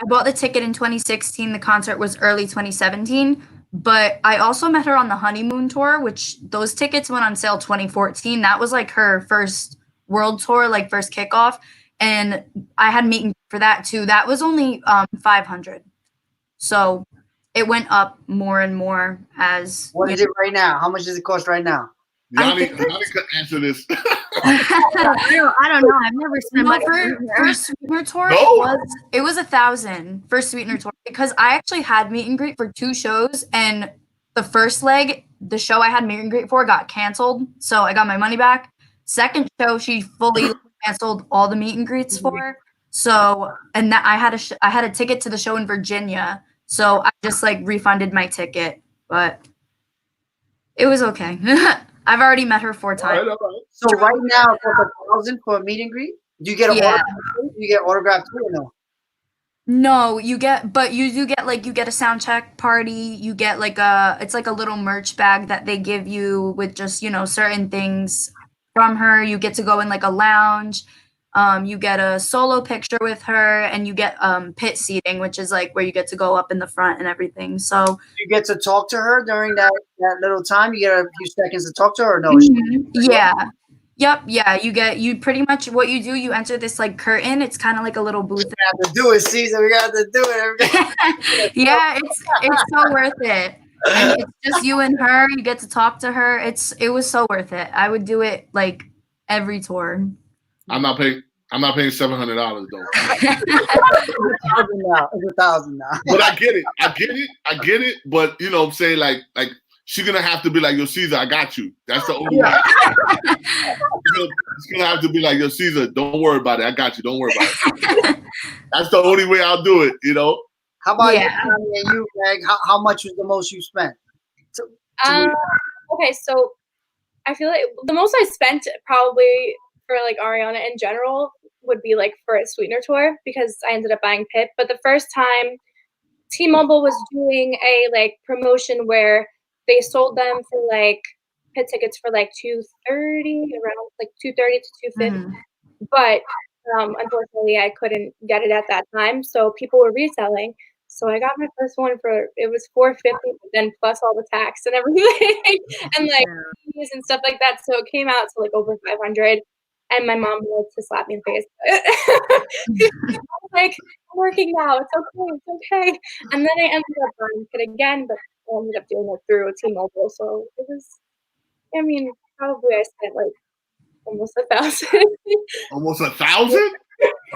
bought the ticket in 2016. The concert was early 2017. But I also met her on the honeymoon tour, which those tickets went on sale 2014. That was like her first world tour, like first kickoff. And I had meeting for that too. That was only 500. So it went up more and more as. What is it right now? How much does it cost right now? Yanni could answer this. I don't know. I've never spent money for Sweetener tour. No. It was 1,000 for Sweetener tour because I actually had meet and greet for 2 shows, and the first leg, the show I had meet and greet for got canceled, so I got my money back. Second show, she fully canceled all the meet and greets for. So, and that I had a ticket to the show in Virginia, so I just like refunded my ticket, but it was okay. I've already met her 4 times. All right. So right now, for 1,000 for a meet and greet, do you get autographed too or no? No, you get a sound check party. You get it's like a little merch bag that they give you with just certain things from her. You get to go in like a lounge. You get a solo picture with her, and you get pit seating, which is like where you get to go up in the front and everything. So you get to talk to her during that little time. You get a few seconds to talk to her, or no? Yeah. Yep. Yeah. You pretty much what you do. You enter this like curtain. It's kind of like a little booth. We have to do it, Cesar. We got to do it. Yeah, it's so worth it. And it's just you and her. You get to talk to her. It was so worth it. I would do it like every tour. I'm not paying $700 though. It's 1,000 now. But I get it. But you know what I'm saying, like she's gonna have to be like, yo, Cesar, I got you. That's the only way. It's gonna have to be like, yo, Cesar, don't worry about it. I got you. Don't worry about it. That's the only way I'll do it. How about you, Meg? How much was the most you spent? to Okay, so I feel like the most I spent probably for like Ariana in general would be like for a Sweetener tour because I ended up buying Pit. But the first time T-Mobile was doing a like promotion where they sold them for like Pit tickets for like $230, around like $230 to $250. But unfortunately, I couldn't get it at that time, so people were reselling. So I got my first one for it was $450, but then plus all the tax and everything, and like fees and stuff like that. So it came out to like over 500. And my mom wanted to slap me in the face. I was like, I'm working now. It's okay. And then I ended up buying it again, but I ended up doing it through T-Mobile. So it was, I mean, probably I spent like almost 1,000. Almost 1,000?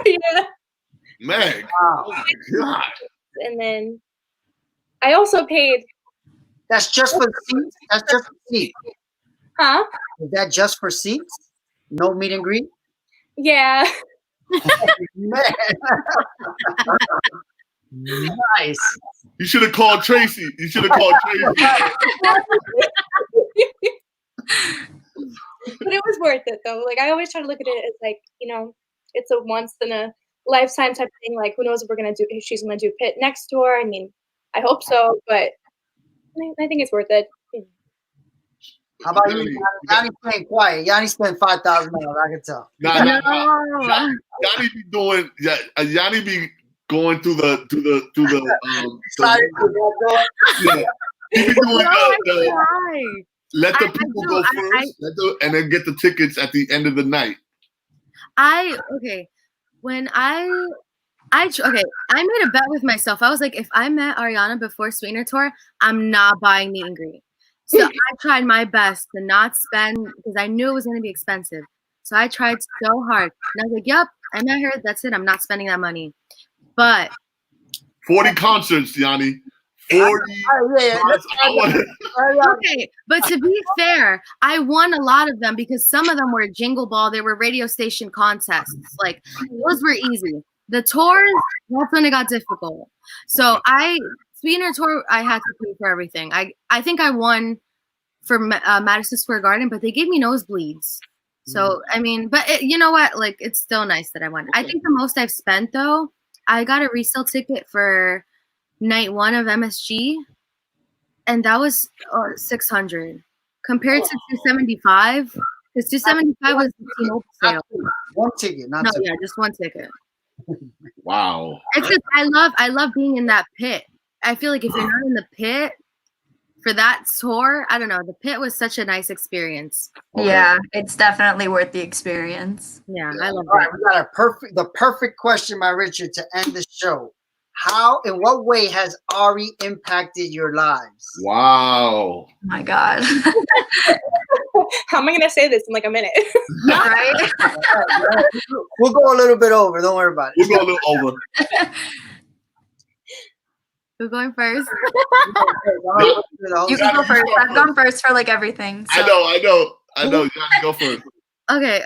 Yeah. Man, wow. oh my God. And then I also paid. That's just for seats? That's just for seats. Huh? Is that just for seats? No meet and greet? Yeah. Man. Nice. You should have called Tracy. But it was worth it though. Like I always try to look at it as like, it's a once in a lifetime type thing. Like who knows if she's gonna do Pit next tour. I mean, I hope so, but I think it's worth it. How about you? Yanni playing quiet. Yanni spent $5,000. I can tell. Yanni be doing. Yanni be going through the. Yeah. He be doing let the people go first, and then get the tickets at the end of the night. When I made a bet with myself. I was like, if I met Ariana before Sweetener tour, I'm not buying meet and greet. So I tried my best to not spend because I knew it was going to be expensive. So I tried so hard. And I was like, yep, I met her. That's it. I'm not spending that money. But 40 concerts, Yanni. 40. Okay, but to be fair, I won a lot of them because some of them were Jingle Ball. They were radio station contests. Like those were easy. The tours, that's when it got difficult. So Sweetener tour, I had to pay for everything. I think I won for Madison Square Garden, but they gave me nosebleeds. So I mean, but you know what? Like it's still nice that I won. I think the most I've spent though, I got a resale ticket for night 1 of MSG, and that was 600 compared to 275. Because 275 was the T-Mobile sale. One ticket, not two. Yeah, just one ticket. Wow. It's just I love being in that pit. I feel like if you're not in the pit for that tour, I don't know. The pit was such a nice experience. Okay. Yeah, it's definitely worth the experience. Yeah, I love it. All right, we got the perfect question, my Richard, to end the show. How, in what way has Ari impacted your lives? Wow. Oh my God. How am I going to say this in like a minute? Right? We'll go a little bit over. Don't worry about it. We'll go a little over. Who's going first? You can go first. I've gone first for like everything. So. I know. You have to go first. Okay.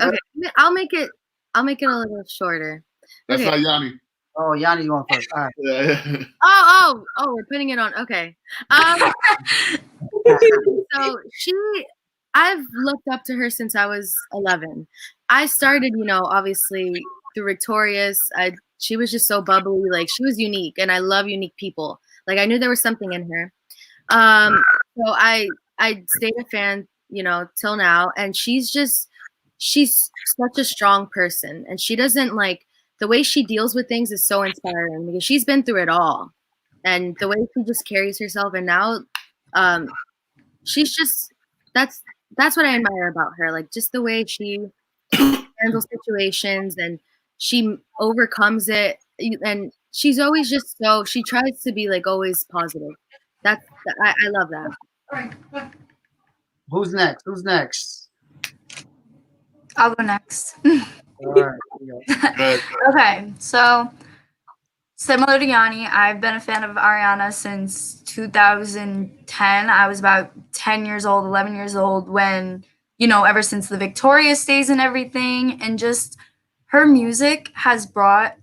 I'll make it a little shorter. That's not Yanni. Oh, Yanni going first. All right. Yeah. Oh, we're putting it on. Okay. So I've looked up to her since I was 11. I started, obviously through Victorious. She was just so bubbly. Like she was unique, and I love unique people. Like I knew there was something in her. So I stayed a fan, till now. And she's such a strong person, and she doesn't like the way she deals with things is so inspiring because she's been through it all, and the way she just carries herself. And now, she's just that's what I admire about her. Like just the way she handles situations and she overcomes it, and she's always just she tries to be like always positive. I love that. Who's next? I'll go next. All right. Okay, so similar to Yanni, I've been a fan of Ariana since 2010. I was about 10 years old, 11 years old when, ever since the Victorious days and everything, and just her music has brought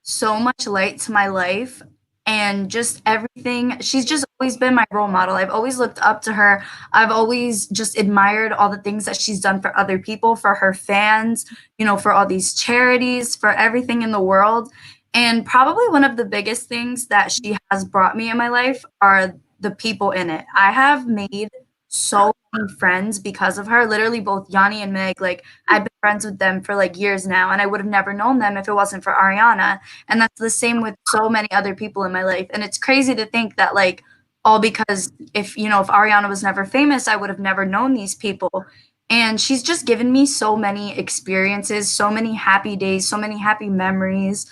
so much light to my life. and just everything. She's just always been my role model. I've always looked up to her. I've always just admired all the things that she's done for other people, for her fans, you know, for all these charities, for everything in the world. And probably one of the biggest things that she has brought me in my life are the people in it. I have made so many friends because of her. Literally both Yanni and Meg, like I've been friends with them for like years now, and I would have never known them if it wasn't for Ariana. And that's the same with so many other people in my life. And it's crazy to think that like all because if you know if Ariana was never famous, I would have never known these people. And she's just given me so many experiences, so many happy days, so many happy memories.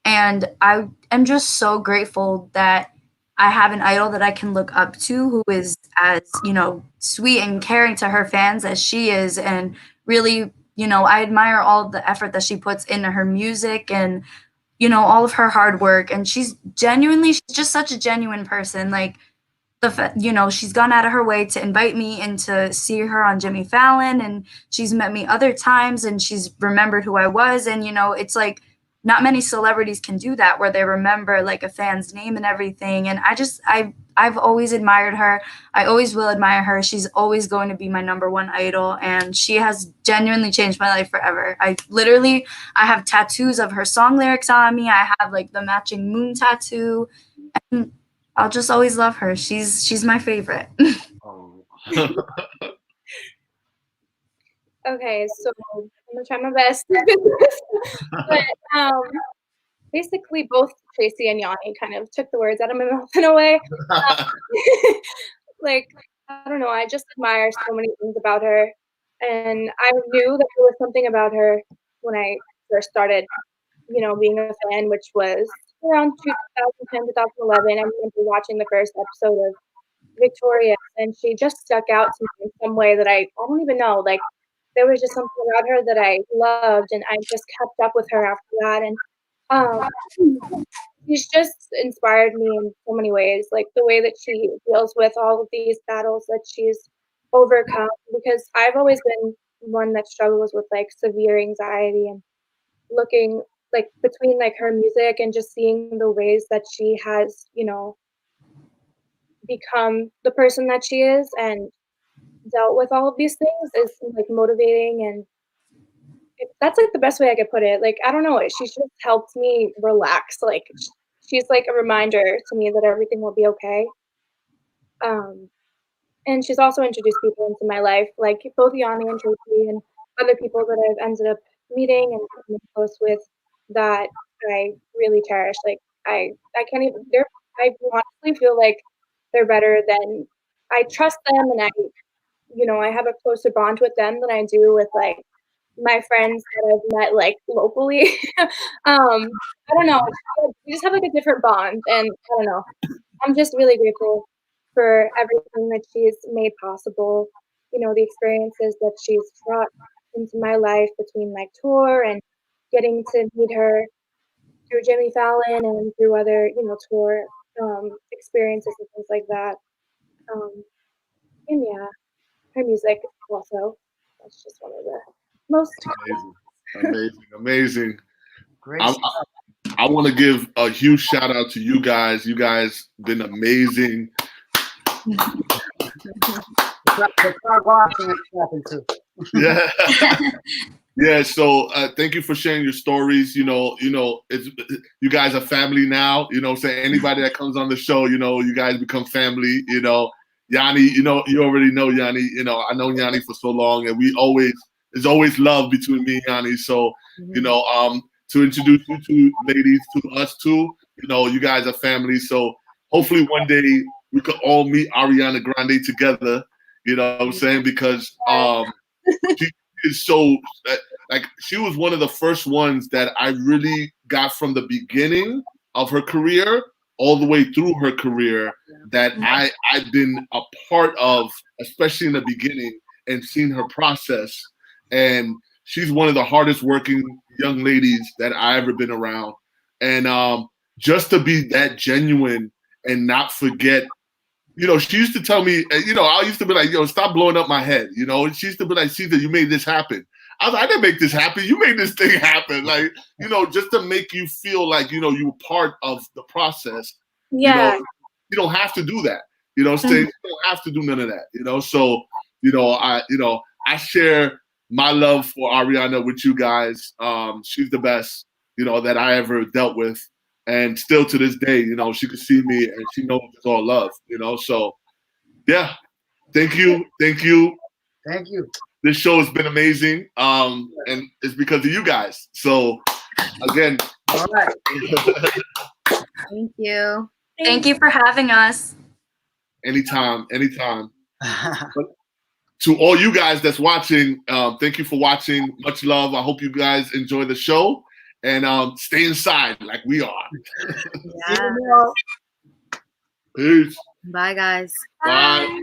And I am just so grateful that I have an idol that I can look up to who is as, you know, sweet and caring to her fans as she is. And really, you know, I admire all the effort that she puts into her music and, you know, all of her hard work. And she's just such a genuine person. Like, you know, she's gone out of her way to invite me and to see her on Jimmy Fallon, and she's met me other times and she's remembered who I was. And, you know, it's like not many celebrities can do that where they remember like a fan's name and everything. And I've always admired her. I always will admire her. She's always going to be my number one idol, and she has genuinely changed my life forever. I have tattoos of her song lyrics on me. I have like the matching moon tattoo, and I'll just always love her. She's my favorite. Oh. Okay, so I'm gonna try my best. But basically, both Tracy and Yanni kind of took the words out of my mouth in a way. Like, I don't know, I just admire so many things about her, and I knew that there was something about her when I first started, you know, being a fan, which was around 2010, 2011. I remember watching the first episode of Victorious, and she just stuck out to me in some way that I don't even know. Like, there was just something about her that I loved, and I just kept up with her after that. And she's just inspired me in so many ways, like the way that she deals with all of these battles that she's overcome. Because I've always been one that struggles with like severe anxiety, and looking like between like her music and just seeing the ways that she has, you know, become the person that she is and dealt with all of these things is like motivating. And that's like the best way I could put it. Like, I don't know, she's just helped me relax. Like, she's like a reminder to me that everything will be okay. Um, and she's also introduced people into my life, like both Yanni and Tracy and other people that I've ended up meeting and becoming close with that I really cherish. Like, I can't even. I honestly feel like they're better than I trust them, and I have a closer bond with them than I do with like my friends that I've met like locally. I don't know. We just have like a different bond, and I don't know. I'm just really grateful for everything that she's made possible. You know, the experiences that she's brought into my life between my tour and getting to meet her through Jimmy Fallon and through other, tour experiences and things like that. Um, and yeah, her music also. That's just one of the most Amazing. Great. I want to give a huge shout out to you guys. You guys been amazing. Yeah. Yeah. So thank you for sharing your stories. It's you guys are family now. Say anybody that comes on the show, you guys become family. Yanni, you already know Yanni. I know Yanni for so long, and there's always love between me and Yanni. So, to introduce you two ladies to us too, you guys are family. So hopefully one day we could all meet Ariana Grande together. You know what I'm saying? Because she is so like she was one of the first ones that I really got from the beginning of her career all the way through her career that I've been a part of, especially in the beginning, and seen her process. And she's one of the hardest working young ladies that I ever been around. And just to be that genuine and not forget, she used to tell me, I used to be like, stop blowing up my head. She used to be like, Cesar, you made this happen. I was like, I didn't make this happen. You made this thing happen. Like, just to make you feel like, you were part of the process. Yeah. You don't have to do that. You know, say you don't have to do none of that. You know, so I share my love for Ariana with you guys. She's the best, that I ever dealt with. And still to this day, she could see me and she knows it's all love, So yeah. Thank you. Thank you. This show has been amazing. And it's because of you guys. So again. All right. Thank you. Thank you for having us. Anytime. But to all you guys that's watching, thank you for watching. Much love. I hope you guys enjoy the show and stay inside like we are. Yeah. Peace. Bye, guys. Bye.